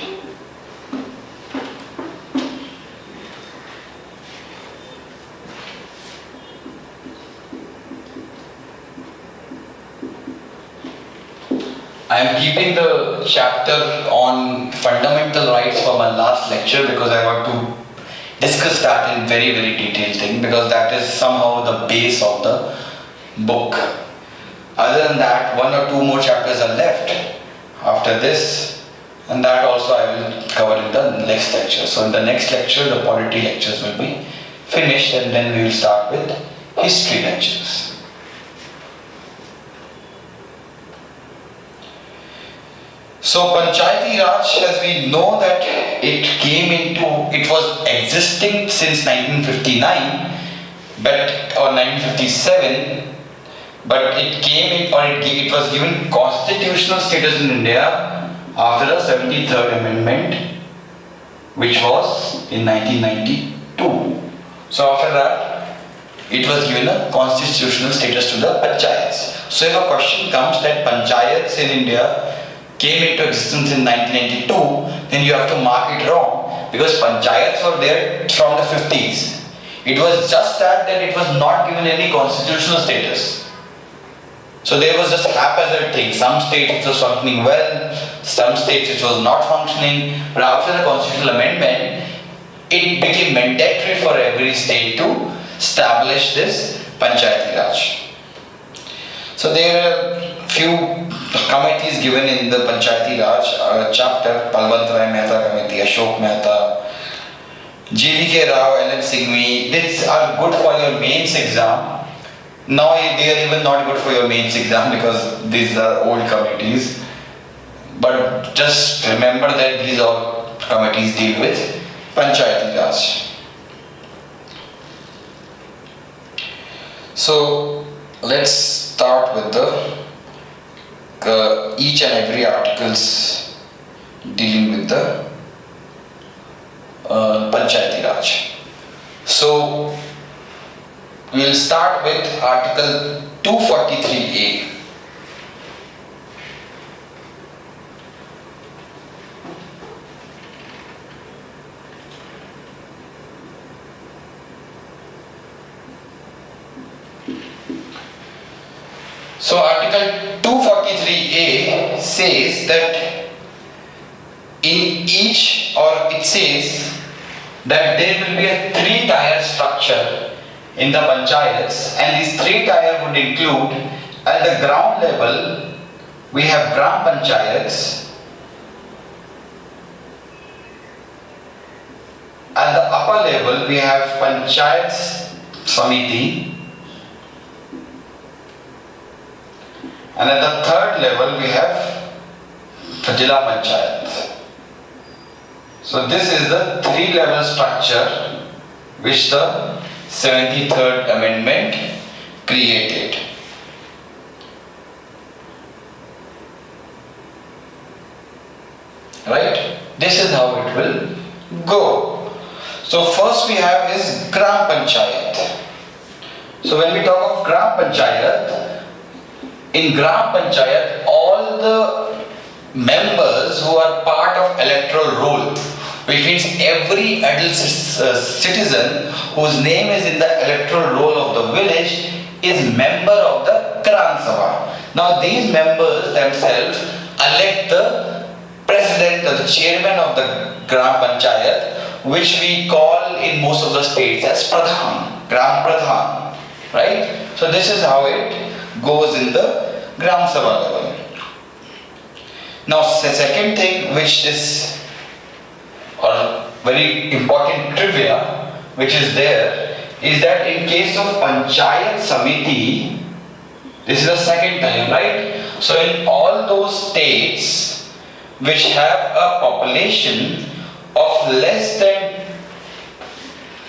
I am keeping the chapter on fundamental rights for my last lecture because I want to discuss that in very detailed thing, because that is somehow the base of the book. Other than that, 1 or 2 more chapters are left after this, and that also I will cover in the next lecture. So in the next lecture, the polity lectures will be finished, and then we will start with history lectures. So Panchayati Raj, as we know that it was existing since 1959, or 1957, but it was given constitutional status in India after the 73rd Amendment, which was in 1992. So after that, it was given a constitutional status to the panchayats. So if a question comes that panchayats in India came into existence in 1992, then you have to mark it wrong, because panchayats were there from the 50s. It was just that it was not given any constitutional status. So there was just haphazard thing. Some states it was functioning well, some states it was not functioning. But after the constitutional amendment, it became mandatory for every state to establish this Panchayati Raj. So there are few committees given in the Panchayati Raj chapter: Palwant Rai Mehta Committee, Ashok Mehta, GVK Rao, LM Singhvi. These are good for your mains exam. Now they are even not good for your mains exam because these are old committees. But just remember that these all committees deal with Panchayati Raj. So let's start with the each and every articles dealing with the Panchayati Raj. So we'll start with Article 243A. So Article 243A says that in each, or it says that there will be a three-tier structure in the panchayats, and these three-tier would include, at the ground level we have gram panchayats, at the upper level we have panchayats samiti, and at the third level we have Jila Panchayat. So this is the three-level structure which the 73rd Amendment created. Right? This is how it will go. So first we have is Gram Panchayat. So when we talk of Gram Panchayat, in Gram Panchayat, all the members who are part of electoral roll, which means every adult citizen whose name is in the electoral roll of the village is member of the Gram Sabha. Now these members themselves elect the president or the chairman of the Gram Panchayat, which we call in most of the states as Pradhan, Gram Pradhan, right? So this is how it goes in the Gram Sabha level. Now the second thing which is, or very important trivia which is there, is that in case of Panchayat Samiti, this is the second time, right? So in all those states which have a population of less than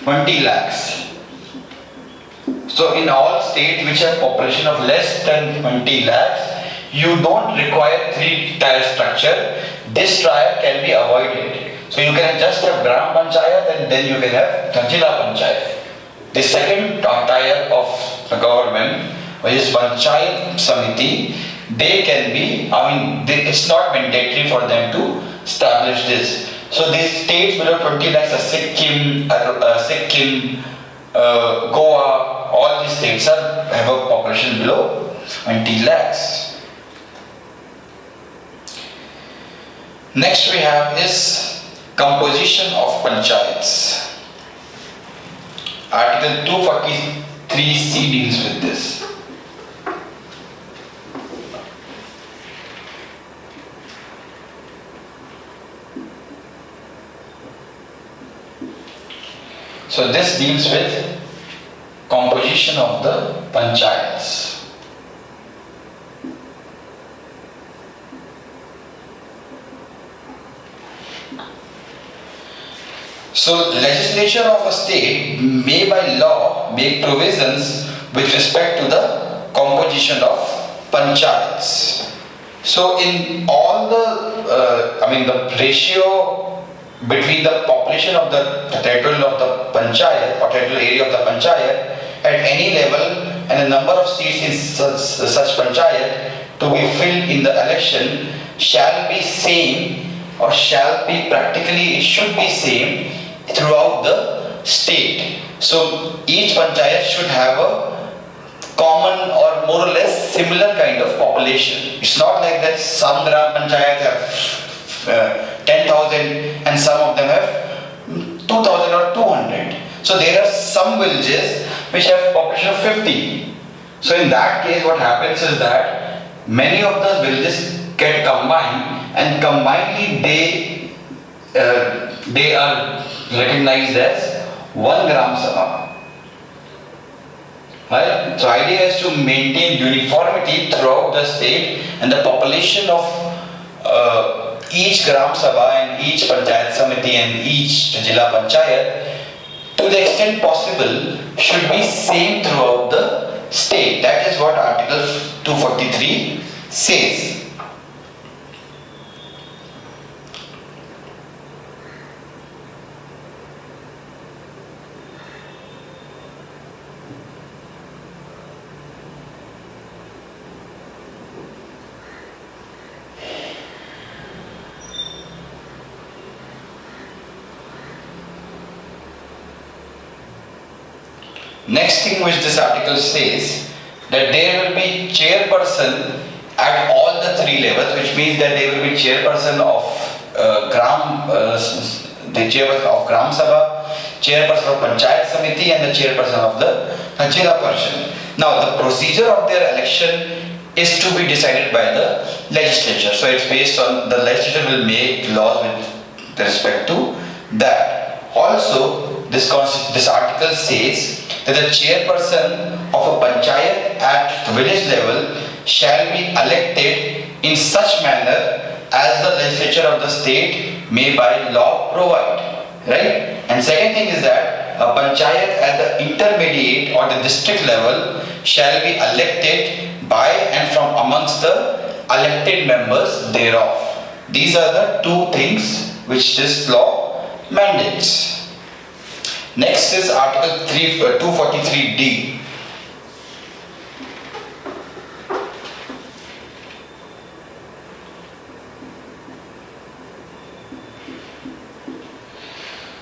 20 lakhs, so in all states which have population of less than 20 lakhs, you don't require three-tier structure. This tier can be avoided. So you can just have Gram Panchayat and then you can have Jila Panchayat. The second tier of the government, which is Panchayat Samiti, they can be, it's not mandatory for them to establish this. So these states below 20 lakhs are Sikkim, Goa, all these states have a population below 20 lakhs. Next we have is composition of panchayats. Article 243C deals with this. So this deals with composition of the panchayats. So legislature of a state may by law make provisions with respect to the composition of panchayats. So in all the ratio between the population of the territory of the panchayat or territorial area of the panchayat at any level and the number of seats in such panchayat to be filled in the election shall be same, or shall be practically, it should be same throughout the state. So each panchayat should have a common or more or less similar kind of population. It's not like that some Gram Panchayat have 10,000 and some of them have 2,000 or 200. So there are some villages which have population of 50. So in that case what happens is that many of those villages get combined, and combinedly they are recognized as one Gram Sabha. Right? So idea is to maintain uniformity throughout the state, and the population of each Gram Sabha and each Panchayat Samiti and each Jilla Panchayat, to the extent possible, should be same throughout the state. That is what Article 243 says. Next thing which this article says, that there will be chairperson at all the three levels, which means that there will be chairperson of the chairperson of Gram Sabha, chairperson of Panchayat Samiti, and the chairperson of the Jilla Parishad. Now the procedure of their election is to be decided by the legislature. So it's based on the legislature will make laws with respect to that. Also, this article says that the chairperson of a panchayat at village level shall be elected in such manner as the legislature of the state may by law provide. Right? And second thing is that a panchayat at the intermediate or the district level shall be elected by and from amongst the elected members thereof. These are the two things which this law mandates. Next is Article 243D.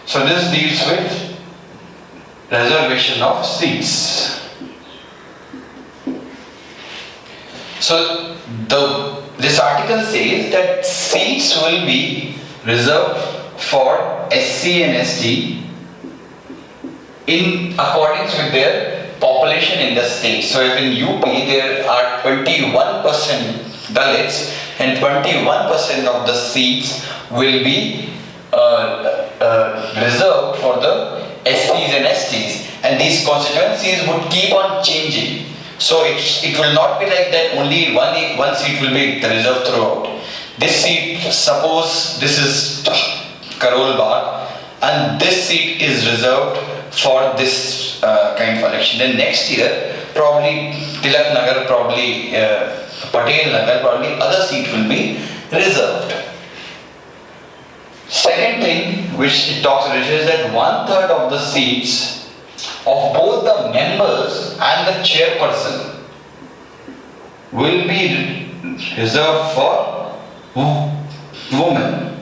So this deals with reservation of seats. So this article says that seats will be reserved for SC and ST in accordance with their population in the state. So if in UP there are 21% Dalits and 21% of the seats will be reserved for the SCs and STs, and these constituencies would keep on changing. So it will not be like that only one seat will be reserved throughout. This seat, suppose this is Karol Bagh and this seat is reserved for this kind of election. Then next year, probably Tilak Nagar, probably Patel Nagar, probably other seat will be reserved. Second thing which it talks about is that 1/3 of the seats of both the members and the chairperson will be reserved for women.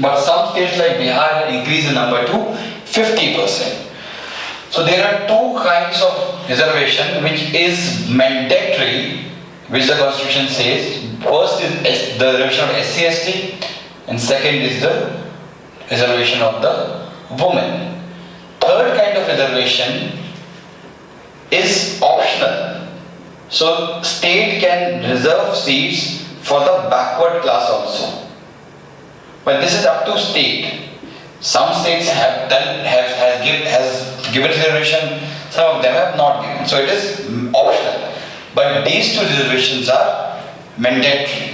But some states like Bihar increase the number to 50%. So there are two kinds of reservation which is mandatory, which the constitution says. First is the reservation of SC/ST, and second is the reservation of the women. Third kind of reservation is optional. So state can reserve seats for the backward class also. But this is up to state. Some states have given reservation, some of them have not given. So it is optional. But these two reservations are mandatory.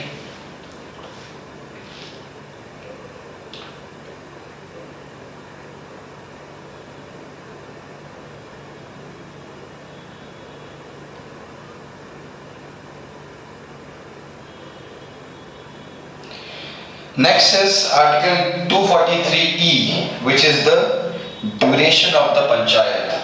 Next is Article 243E, which is the duration of the panchayat.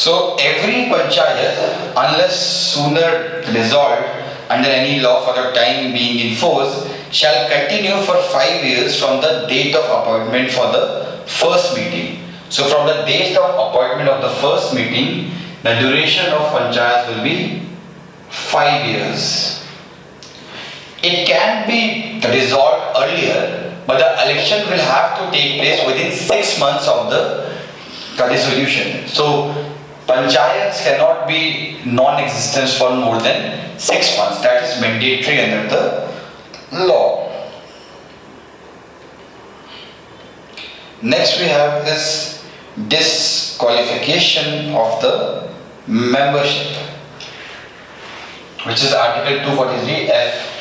So every panchayat, unless sooner dissolved under any law for the time being in force, shall continue for 5 years from the date of appointment for the first meeting. So from the date of appointment of the first meeting, the duration of panchayat will be 5 years. It can be dissolved earlier, but the election will have to take place within 6 months of the dissolution. So panchayats cannot be non-existent for more than 6 months. That is mandatory under the law. Next we have is disqualification of the membership, which is Article 243F.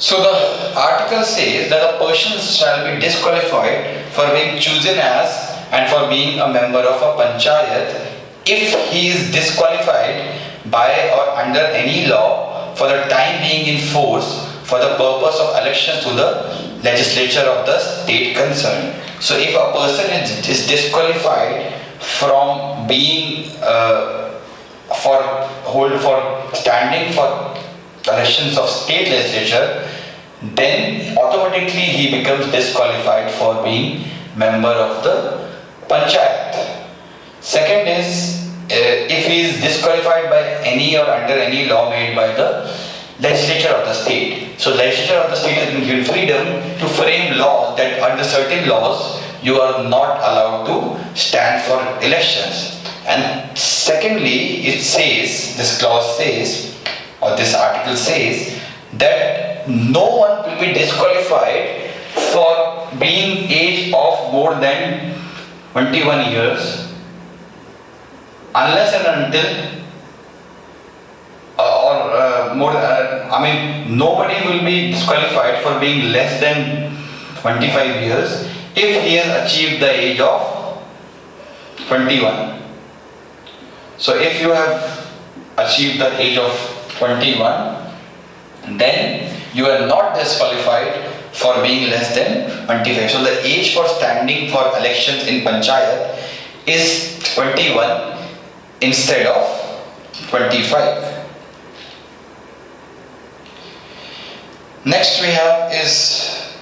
So the article says that a person shall be disqualified for being chosen as and for being a member of a panchayat if he is disqualified by or under any law for the time being in force for the purpose of elections to the legislature of the state concerned. So if a person is disqualified from being for standing for elections of state legislature, then automatically he becomes disqualified for being member of the panchayat. Second is if he is disqualified by any or under any law made by the legislature of the state. So legislature of the state has been given freedom to frame laws that under certain laws you are not allowed to stand for elections. And secondly, it says, this clause says, or this article says, that no one will be disqualified for being age of more than 21 years unless and until nobody will be disqualified for being less than 25 years if he has achieved the age of 21. So if you have achieved the age of 21, then you are not disqualified for being less than 25. So the age for standing for elections in panchayat is 21 instead of 25. Next we have is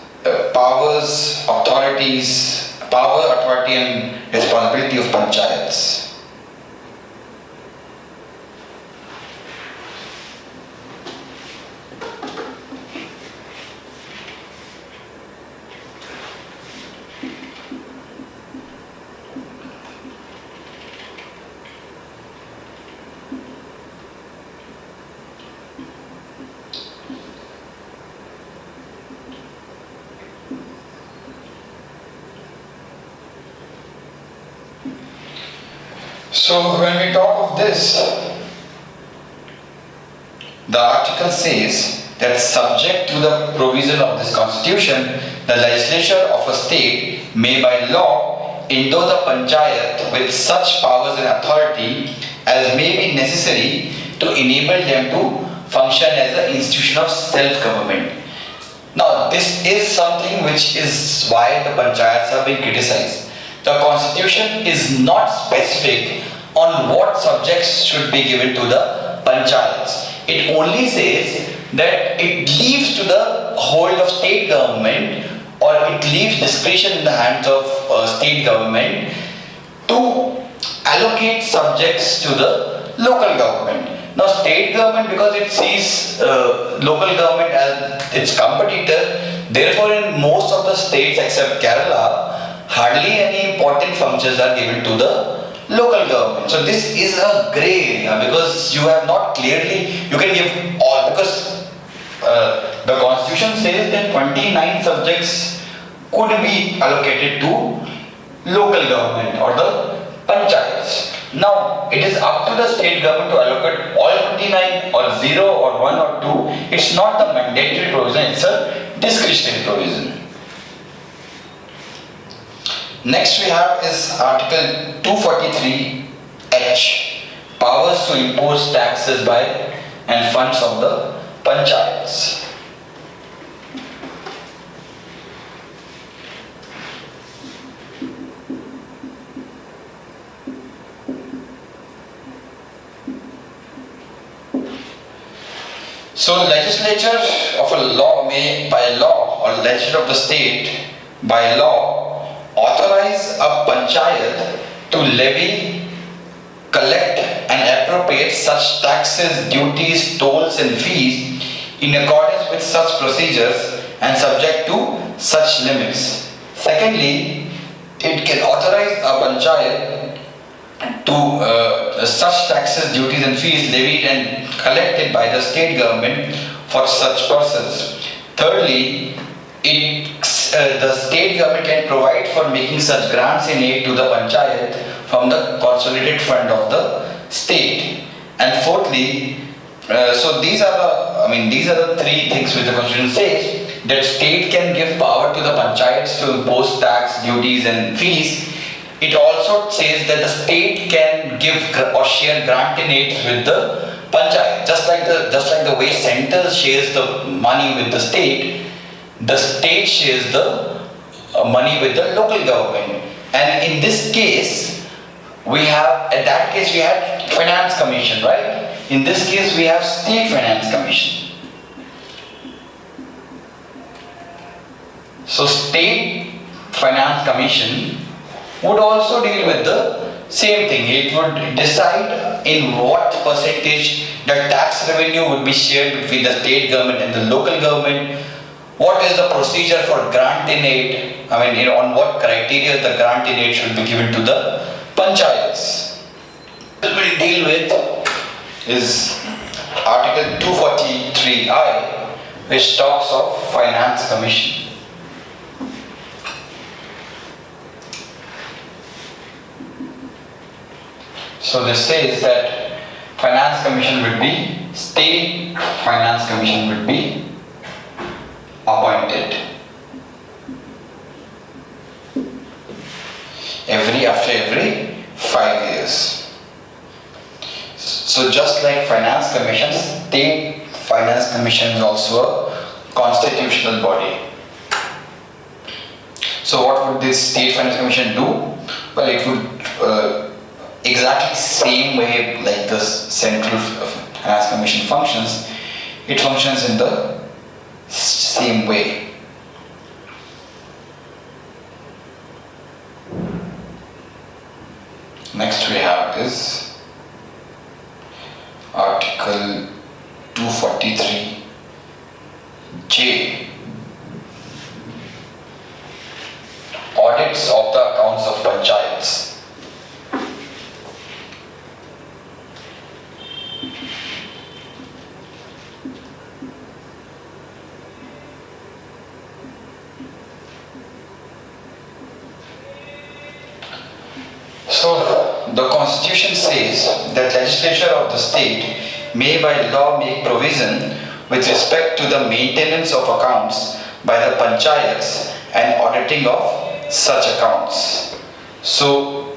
powers, authorities, power, authority and responsibility of panchayats. So when we talk of this, the article says that subject to the provision of this constitution, the legislature of a state may by law endow the panchayat with such powers and authority as may be necessary to enable them to function as an institution of self-government. Now this is something which is why the panchayats have been criticized. The constitution is not specific on what subjects should be given to the panchayats. It only says that it leaves to the hold of state government, or it leaves discretion in the hands of state government to allocate subjects to the local government. Now state government, because it sees local government as its competitor, therefore in most of the states except Kerala, hardly any important functions are given to the local government. So this is a grey area because you have not clearly, you can give all, because the constitution says that 29 subjects could be allocated to local government or the panchayats. Now it is up to the state government to allocate all 29 or 0 or 1 or 2. It's not the mandatory provision, it's a discretionary provision. Next we have is Article 243 H. Powers to impose taxes by and funds of the panchayats. So legislature of a law may by law or legislature of the state by law authorize a panchayat to levy, collect and appropriate such taxes, duties, tolls and fees in accordance with such procedures and subject to such limits. Secondly, it can authorize a panchayat to such taxes, duties and fees levied and collected by the state government for such persons. Thirdly, the state government can provide for making such grants in aid to the panchayat from the consolidated fund of the state. And fourthly, so these are the three things which the constitution says, that state can give power to the panchayats to impose tax, duties and fees. It also says that the state can give or share grant in aid with the panchayat. Just like the way center shares the money with the state shares the money with the local government. And in this case, we had finance commission, right? In this case, we have state finance commission. So state finance commission would also deal with the same thing. It would decide in what percentage the tax revenue would be shared between the state government and the local government. What is the procedure for grant in aid? On what criteria the grant in aid should be given to the panchayats. What we will deal with is Article 243I, which talks of finance commission. So this says that finance commission would be, state finance commission would be appointed after every 5 years. So just like finance commission, state finance commission is also a constitutional body. So what would this state finance commission do? Well, it would exactly same way like the central finance commission functions. It functions in the same way. Next we have is Article 243J. Audits of the accounts of panchayats. So the constitution says that legislature of the state may by law make provision with respect to the maintenance of accounts by the panchayats and auditing of such accounts. So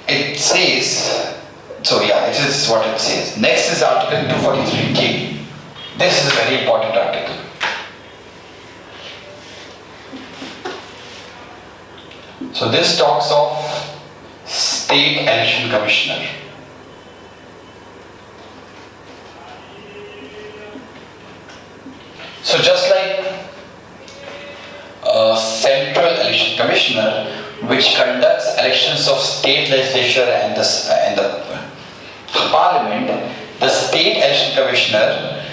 it says, it is what it says. Next is Article 243K. This is a very important article. So this talks of State Election Commissioner. So just like a Central Election Commissioner, which conducts elections of state legislature and the Parliament, the State Election Commissioner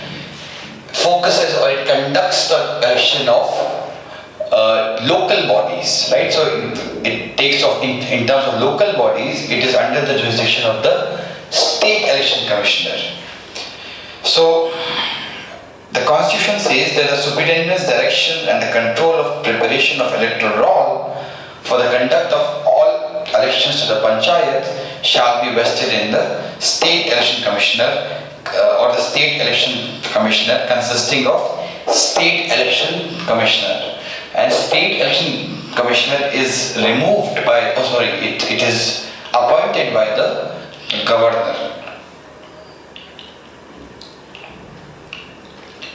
focuses or it conducts the election of local bodies, right? So it takes off in terms of local bodies, it is under the jurisdiction of the State Election Commissioner. So the Constitution says that the superintendent's direction and the control of preparation of electoral roll for the conduct of all elections to the panchayat shall be vested in the State Election Commissioner or the State Election Commissioner, consisting of State Election Commissioner. And State Election Commissioner is removed by, it is appointed by the governor.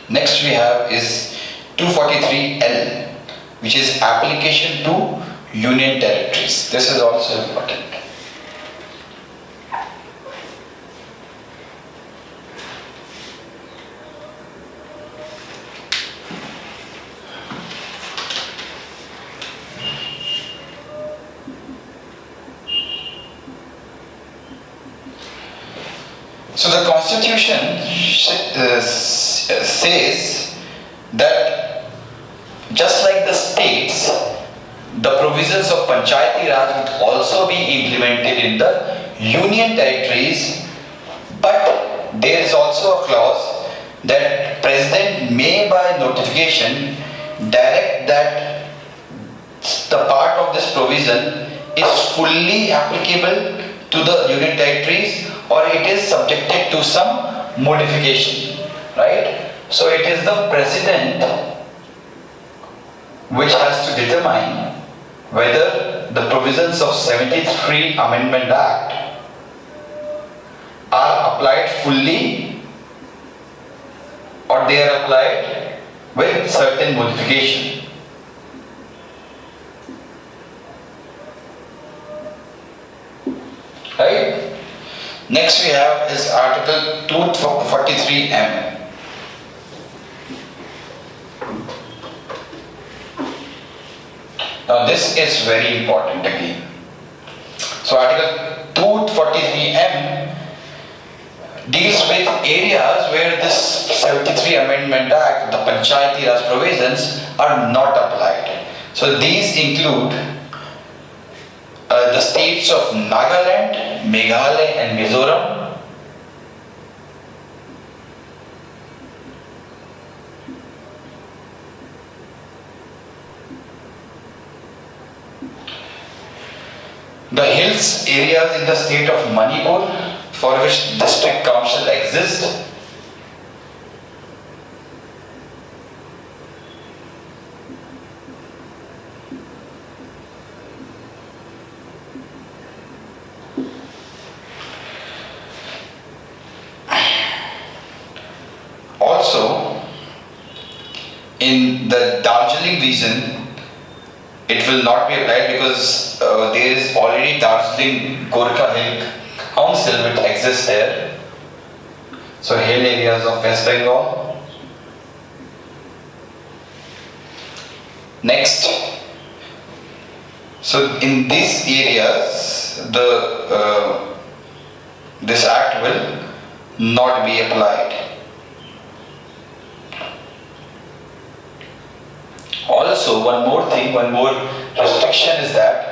Next we have is 243L, which is application to union territories. This is also important. So the constitution says that just like the states, the provisions of Panchayati Raj would also be implemented in the union territories, but there is also a clause that President may by notification direct that the part of this provision is fully applicable to the union territories or it is subjected to some modification, right? So it is the President which has to determine whether the provisions of 73 Amendment Act are applied fully or they are applied with certain modification. Right? Next we have is Article 243M. Now this is very important again. So Article 243M deals with areas where this 73 Amendment Act, the Panchayati Raj provisions are not applied. So these include the states of Nagaland, Meghalaya and Mizoram, the hills areas in the state of Manipur for which district council exists, also in the Darjeeling region it will not be applied because there is already Darjeeling Gorkha Hill Council which exists there. So hill areas of West Bengal. Next, so in these areas this act will not be applied. Also, one more restriction is that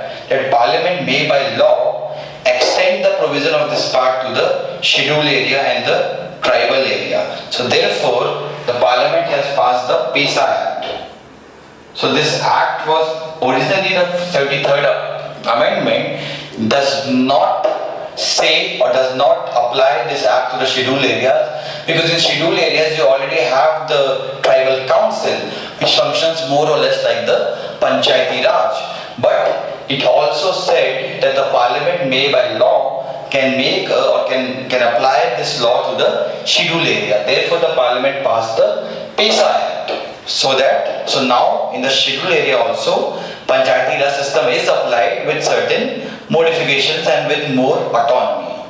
Parliament may by law extend the provision of this part to the scheduled area and the tribal area. So therefore, the Parliament has passed the PESA Act. So this act was originally the 73rd Amendment does not say or does not apply this act to the scheduled areas, because in scheduled areas you already have the tribal council which functions more or less like the Panchayati Raj. But it also said that the Parliament may by law can make or can apply this law to the scheduled area. Therefore the Parliament passed the PESA Act. So now in the scheduled area also Panchayati Raj system is applied with certain modifications and with more autonomy.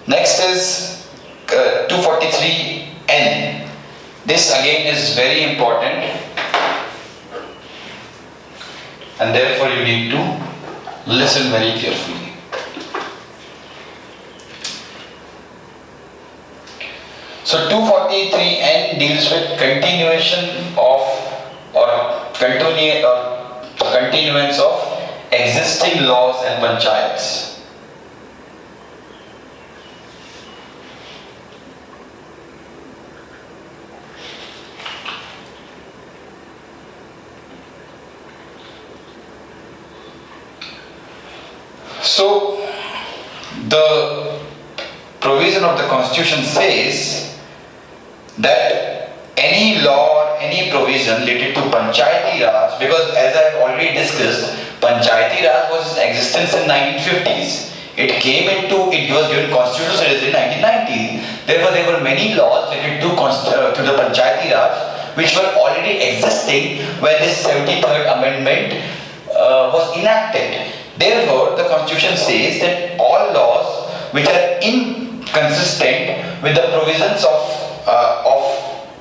Next is 243N. This again is very important and therefore you need to listen very carefully. So 243N deals with continuation of or continuance of existing laws and panchayats. So the provision of the Constitution says that any law or any provision related to Panchayati Raj, because as I have already discussed, Panchayati Raj was in existence in 1950s. It was given constitutional status in 1990. Therefore, there were many laws related to the Panchayati Raj which were already existing when this 73rd Amendment was enacted. Therefore, the Constitution says that all laws which are inconsistent with the provisions of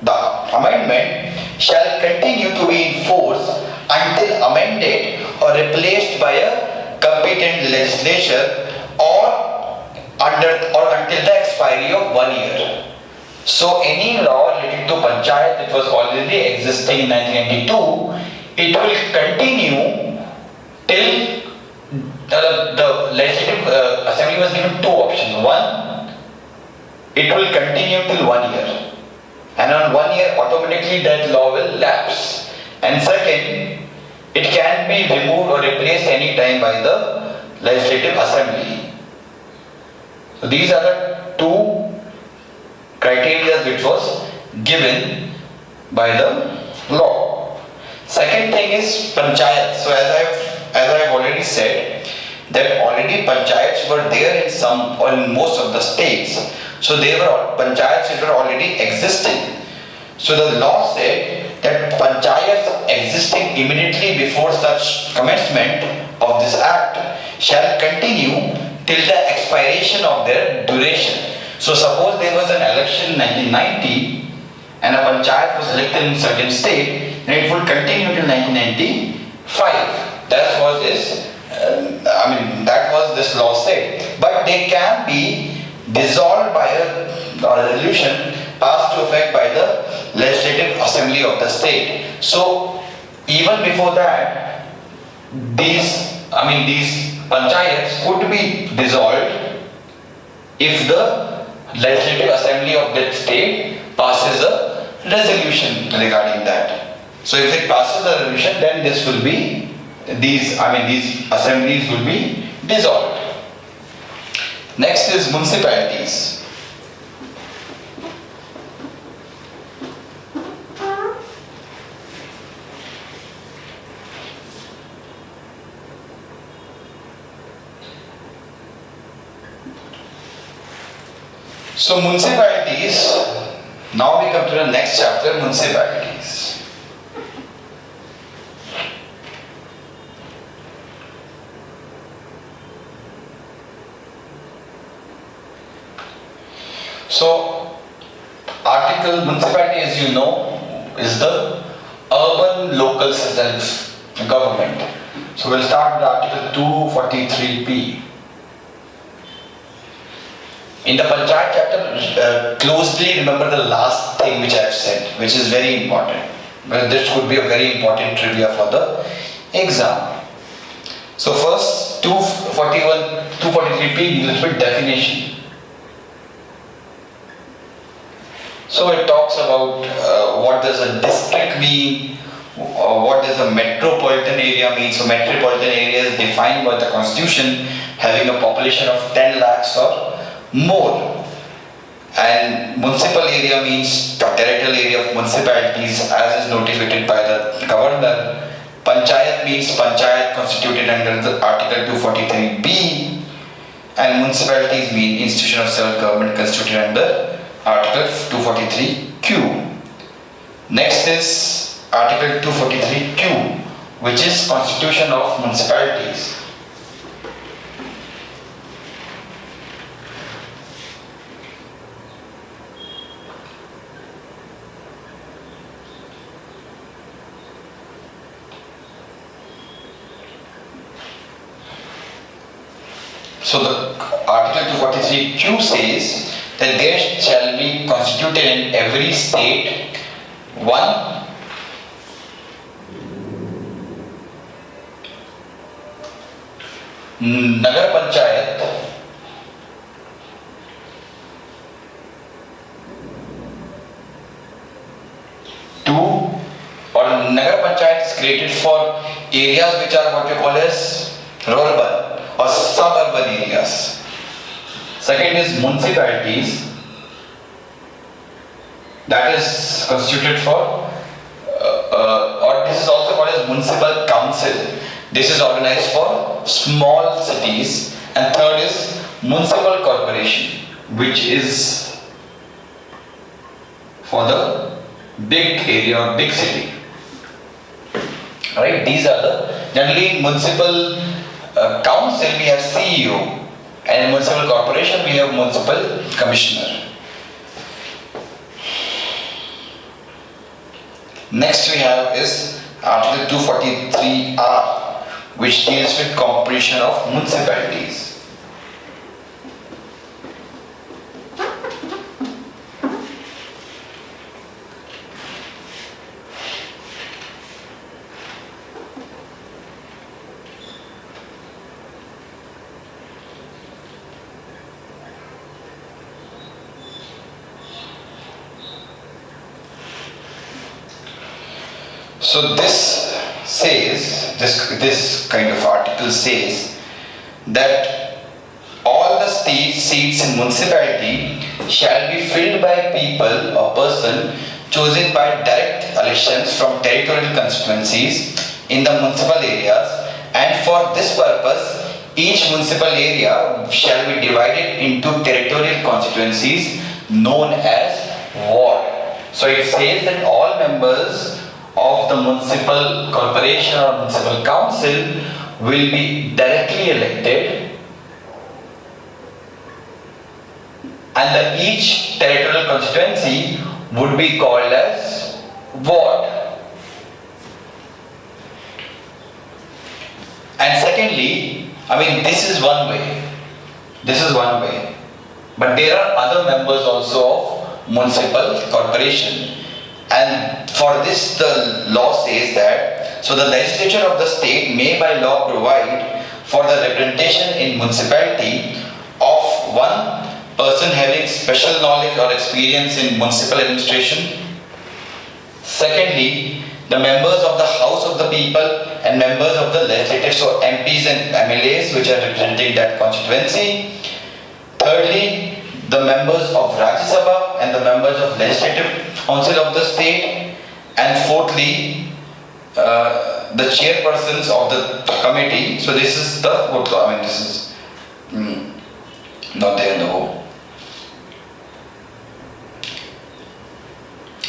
the amendment shall continue to be in force until amended or replaced by a competent legislature or until the expiry of 1 year. So any law related to panchayat that was already existing in 1992, it will continue till the legislative assembly was given two options. One, it will continue till 1 year, and on 1 year automatically that law will lapse. And second, it can be removed or replaced any time by the legislative assembly. So these are the two criteria which was given by the law. Second thing is panchayat. So as I have already said, that already panchayats were there in some or in most of the states. So they were panchayats which were already existing. So the law said that panchayats existing immediately before such commencement of this act shall continue till the expiration of their duration. So suppose there was an election in 1990 and a panchayat was elected in certain state, then it would continue till 1995. That was this law said. But they can be dissolved by a resolution passed to effect by the legislative assembly of the state. So even before that, these panchayats could be dissolved if the legislative assembly of that state passes a resolution regarding that. So if it passes a resolution, then these assemblies will be dissolved. Next is municipalities. So municipalities, now we come to the next chapter, municipalities. So municipality, as you know, is the urban local self-government. So we'll start with Article 243p. In the Panchayat chapter, closely remember the last thing which I have said, which is very important. Well, this could be a very important trivia for the exam. So first, 243p deals with definition. So it talks about what does a district mean, what does a metropolitan area mean. So metropolitan area is defined by the Constitution having a population of 10 lakhs or more. And municipal area means the territorial area of municipalities as is notified by the governor. Panchayat means panchayat constituted under the Article 243b, and municipalities mean institution of self-government constituted under Article 243q. Next is Article 243q, which is Constitution of Municipalities. So the Article 243q says that there shall be constituted in every state one Nagar Panchayat, Nagar Panchayat is created for areas which are what we call as rural or suburban areas. Second is municipalities, that is constituted for, or this is also called as municipal council. This is organized for small cities. And third is municipal corporation, which is for the big area or big city. Right? These are the, generally in municipal council we have CEO, and in municipal corporation we have municipal commissioner. Next we have is Article 243R, which deals with corporation of municipalities. So this says, this kind of article says that all the seats in municipality shall be filled by people or person chosen by direct elections from territorial constituencies in the municipal areas, and for this purpose each municipal area shall be divided into territorial constituencies known as ward. So it says that all members of the municipal corporation or municipal council will be directly elected, and each territorial constituency would be called as ward. And secondly, this is one way. But there are other members also of municipal corporation. And for this the law says that, so the legislature of the state may by law provide for the representation in municipality of one person having special knowledge or experience in municipal administration. Secondly, the members of the House of the People and members of the legislature, so MPs and MLAs which are representing that constituency. Thirdly, the members of Rajya Sabha and the members of Legislative Council of the state. And fourthly, the chairpersons of the committee. So this is the, this is not there in the whole.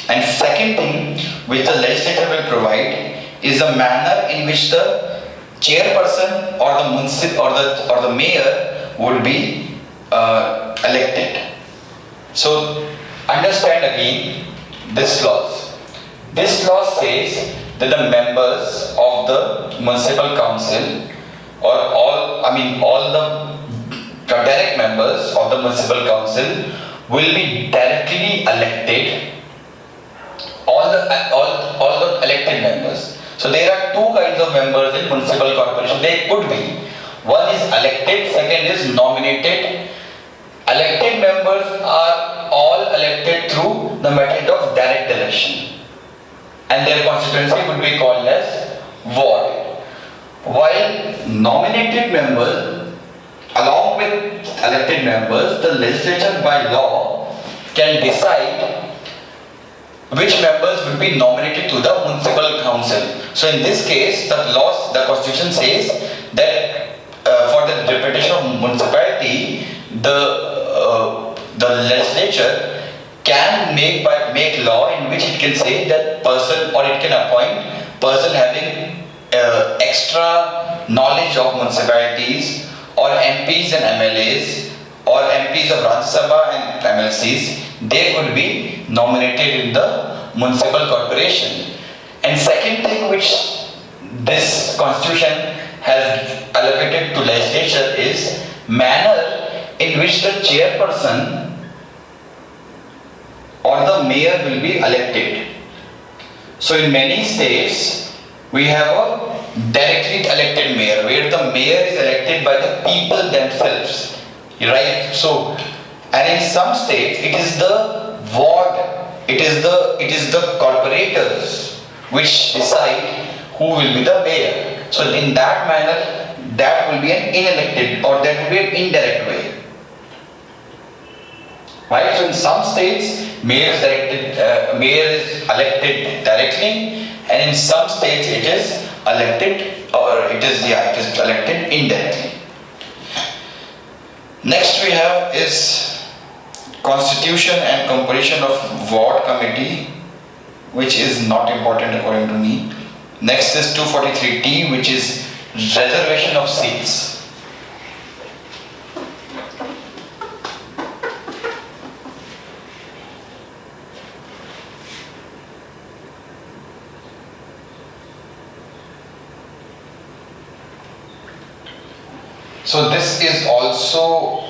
And second thing which the legislature will provide is the manner in which the chairperson or the mayor would be elected. So understand again this clause. This clause says that the members of the municipal council or all the direct members of the municipal council will be directly elected. All the elected members. So there are two kinds of members in municipal corporation. They could be. One is elected, second is nominated. Elected members are all elected through the method of direct election, and their constituency would be called as ward. While nominated members, along with elected members, the legislature by law can decide which members will be nominated to the municipal council. So in this case, the constitution says that for the representation of municipality, the legislature can make law in which it can say that person, or it can appoint person having extra knowledge of municipalities, or MPs and MLAs, or MPs of Rajya Sabha and MLCs. They could be nominated in the municipal corporation. And second thing which this constitution has allocated to legislature is manner in which the chairperson or the mayor will be elected. So in many states we have a directly elected mayor, where the mayor is elected by the people themselves, right? So, and in some states it is the ward, it is the corporators which decide who will be the mayor. So in that manner, that will be an inelected, or that will be an indirect way. Right? So in some states, mayor is elected directly, and in some states it is elected or it is elected indirectly. Next we have is constitution and composition of ward committee, which is not important according to me. Next is 243T, which is reservation of seats. So this is also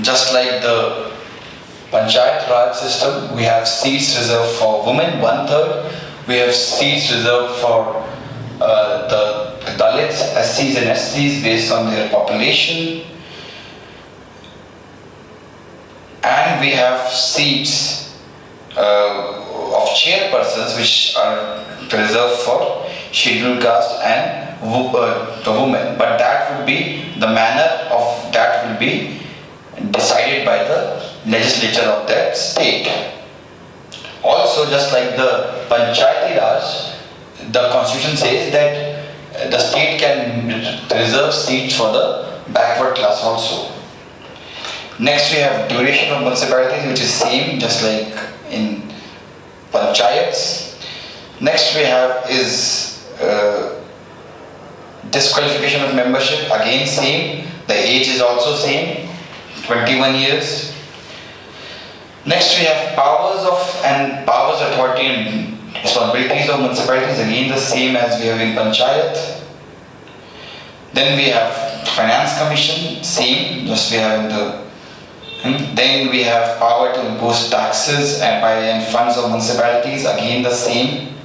just like the Panchayati Raj system. We have seats reserved for women, 1/3. We have seats reserved for the Dalits, SCs and SCs based on their population. And we have seats of chairpersons which are reserved for scheduled caste and the women, but that would be the manner of that will be decided by the legislature of that state. Also, just like the Panchayati Raj, the constitution says that the state can reserve seats for the backward class also. Next we have duration of municipalities, which is same just like in panchayats. Next we have is disqualification of membership, again same, the age is also same, 21 years. Next we have powers, authority and responsibilities of municipalities, again the same as we have in panchayat. Then we have finance commission, same, just we have in the then we have power to impose taxes and funds of municipalities, again the same.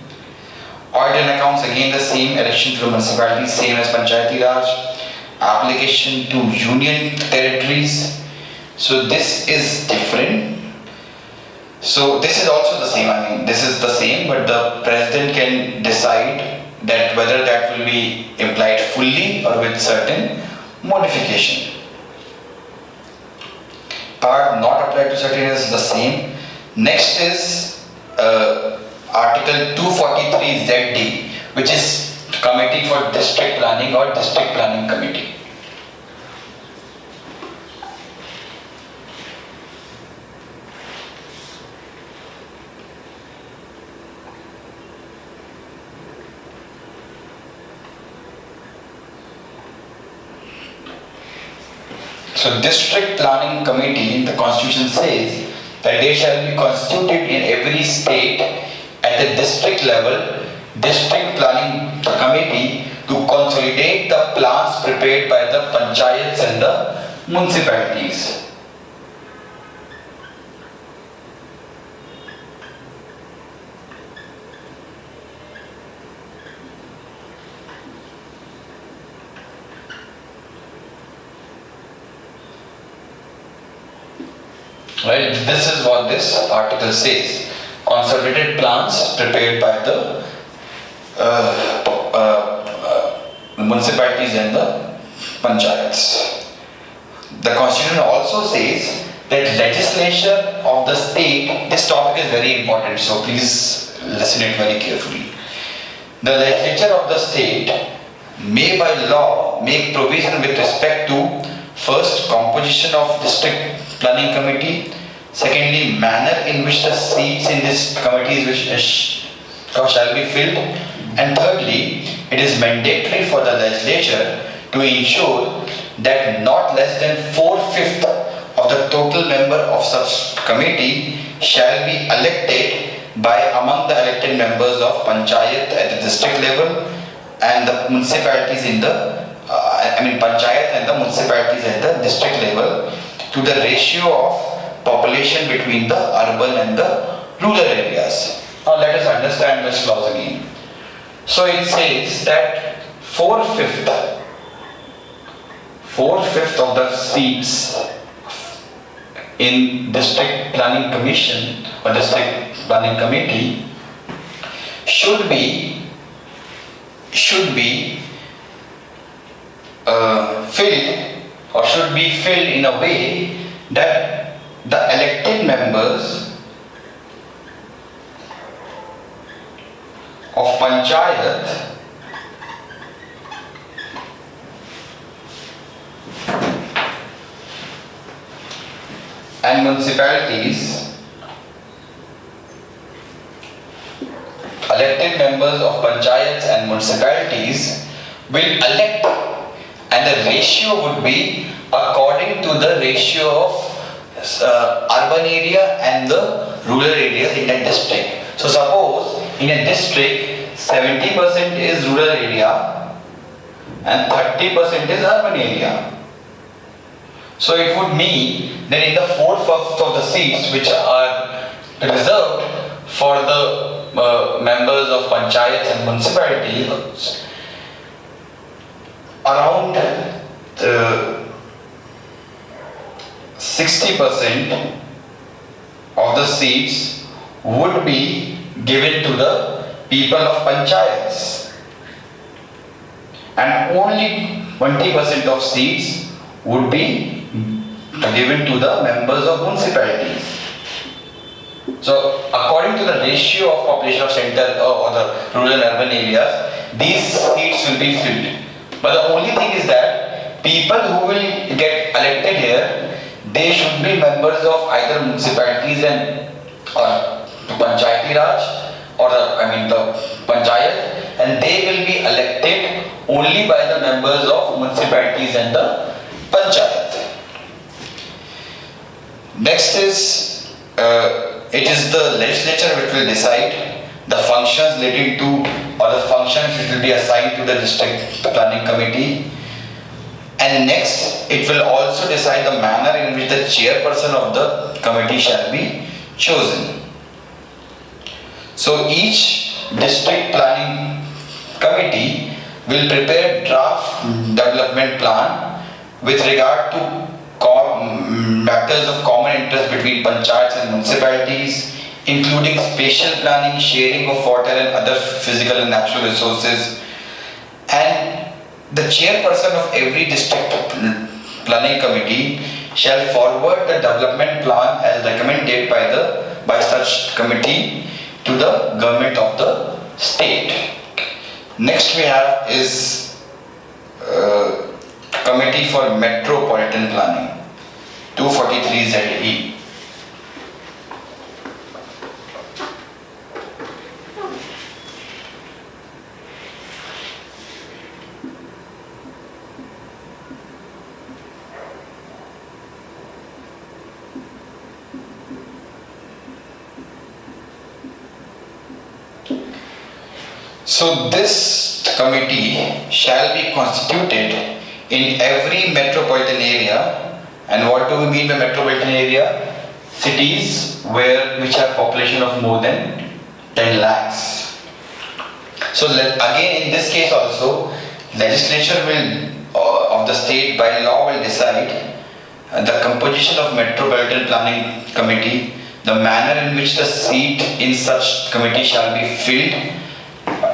Audit and accounts, again the same. Election to the municipality, same as Panchayati Raj. Application to union territories. So this is different. So this is also the same. I mean, this is the same, but the president can decide that whether that will be applied fully or with certain modification. Part not applied to certain is the same. Next is Article 243 ZD, which is Committee for District Planning or District Planning Committee. So District Planning Committee, the Constitution says that they shall be constituted in every state at the district level, District Planning Committee to consolidate the plans prepared by the panchayats and the municipalities. Right, this is what this article says. Consolidated plans prepared by the municipalities and the panchayats. The constitution also says that legislature of the state, this topic is very important, so please listen it very carefully. The legislature of the state may by law make provision with respect to first, composition of district planning committee, secondly, manner in which the seats in this committee shall be filled, and thirdly, it is mandatory for the legislature to ensure that not less than 4/5 of the total member of such committee shall be elected by among the elected members of panchayat at the district level and the municipalities in the panchayat and the municipalities at the district level to the ratio of population between the urban and the rural areas. Now let us understand this clause again. So it says that 4/5 of the seats in district planning commission or district planning committee should be filled in a way that the elected members of panchayat and municipalities, elected members of panchayats and municipalities will elect, and the ratio would be according to the ratio of urban area and the rural areas in that district. So suppose in a district 70% is rural area and 30% is urban area. So it would mean that in the 4/5 of the seats which are reserved for the members of panchayats and municipalities, around 60% of the seats would be given to the people of panchayats, and only 20% of seats would be given to the members of municipalities. So according to the ratio of population of center or the rural and urban areas, these seats will be filled. But the only thing is that people who will get elected here, they should be members of either municipalities and Panchayati Raj or the panchayat, and they will be elected only by the members of municipalities and the panchayat. Next is it is the legislature which will decide the functions relating to, or the functions which will be assigned to the district planning committee. And next, it will also decide the manner in which the chairperson of the committee shall be chosen. So each district planning committee will prepare draft development plan with regard to matters of common interest between panchayats and municipalities, including spatial planning, sharing of water and other physical and natural resources. And the chairperson of every district planning committee shall forward the development plan as recommended by such committee to the government of the state. Next we have is Committee for Metropolitan Planning, 243 ZE. So this committee shall be constituted in every metropolitan area. And what do we mean by metropolitan area? Cities which have population of more than 10 lakhs. So again in this case also, legislature of the state by law will decide the composition of metropolitan planning committee, the manner in which the seat in such committee shall be filled,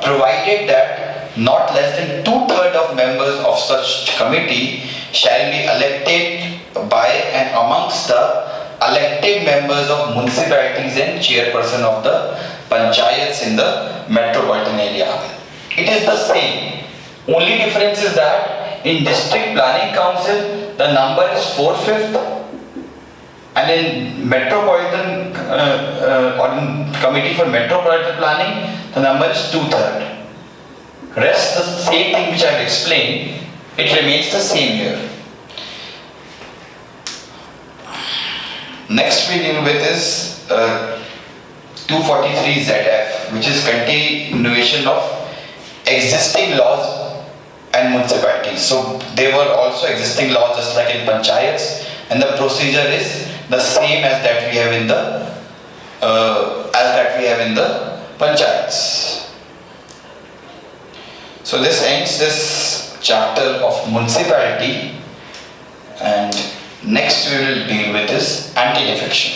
provided that not less than 2/3 of members of such committee shall be elected by and amongst the elected members of municipalities and chairperson of the panchayats in the metropolitan area. It is the same. Only difference is that in district planning council the number is 4/5, and in metropolitan or in committee for metropolitan planning the number is 2/3. Rest the same thing which I have explained, it remains the same here. Next we deal with is 243 ZF, which is continuation of existing laws and municipalities. So there were also existing laws just like in panchayats, and the procedure is the same as that we have in the panchayats. So this ends this chapter of municipality, and next we will deal with this anti-defection.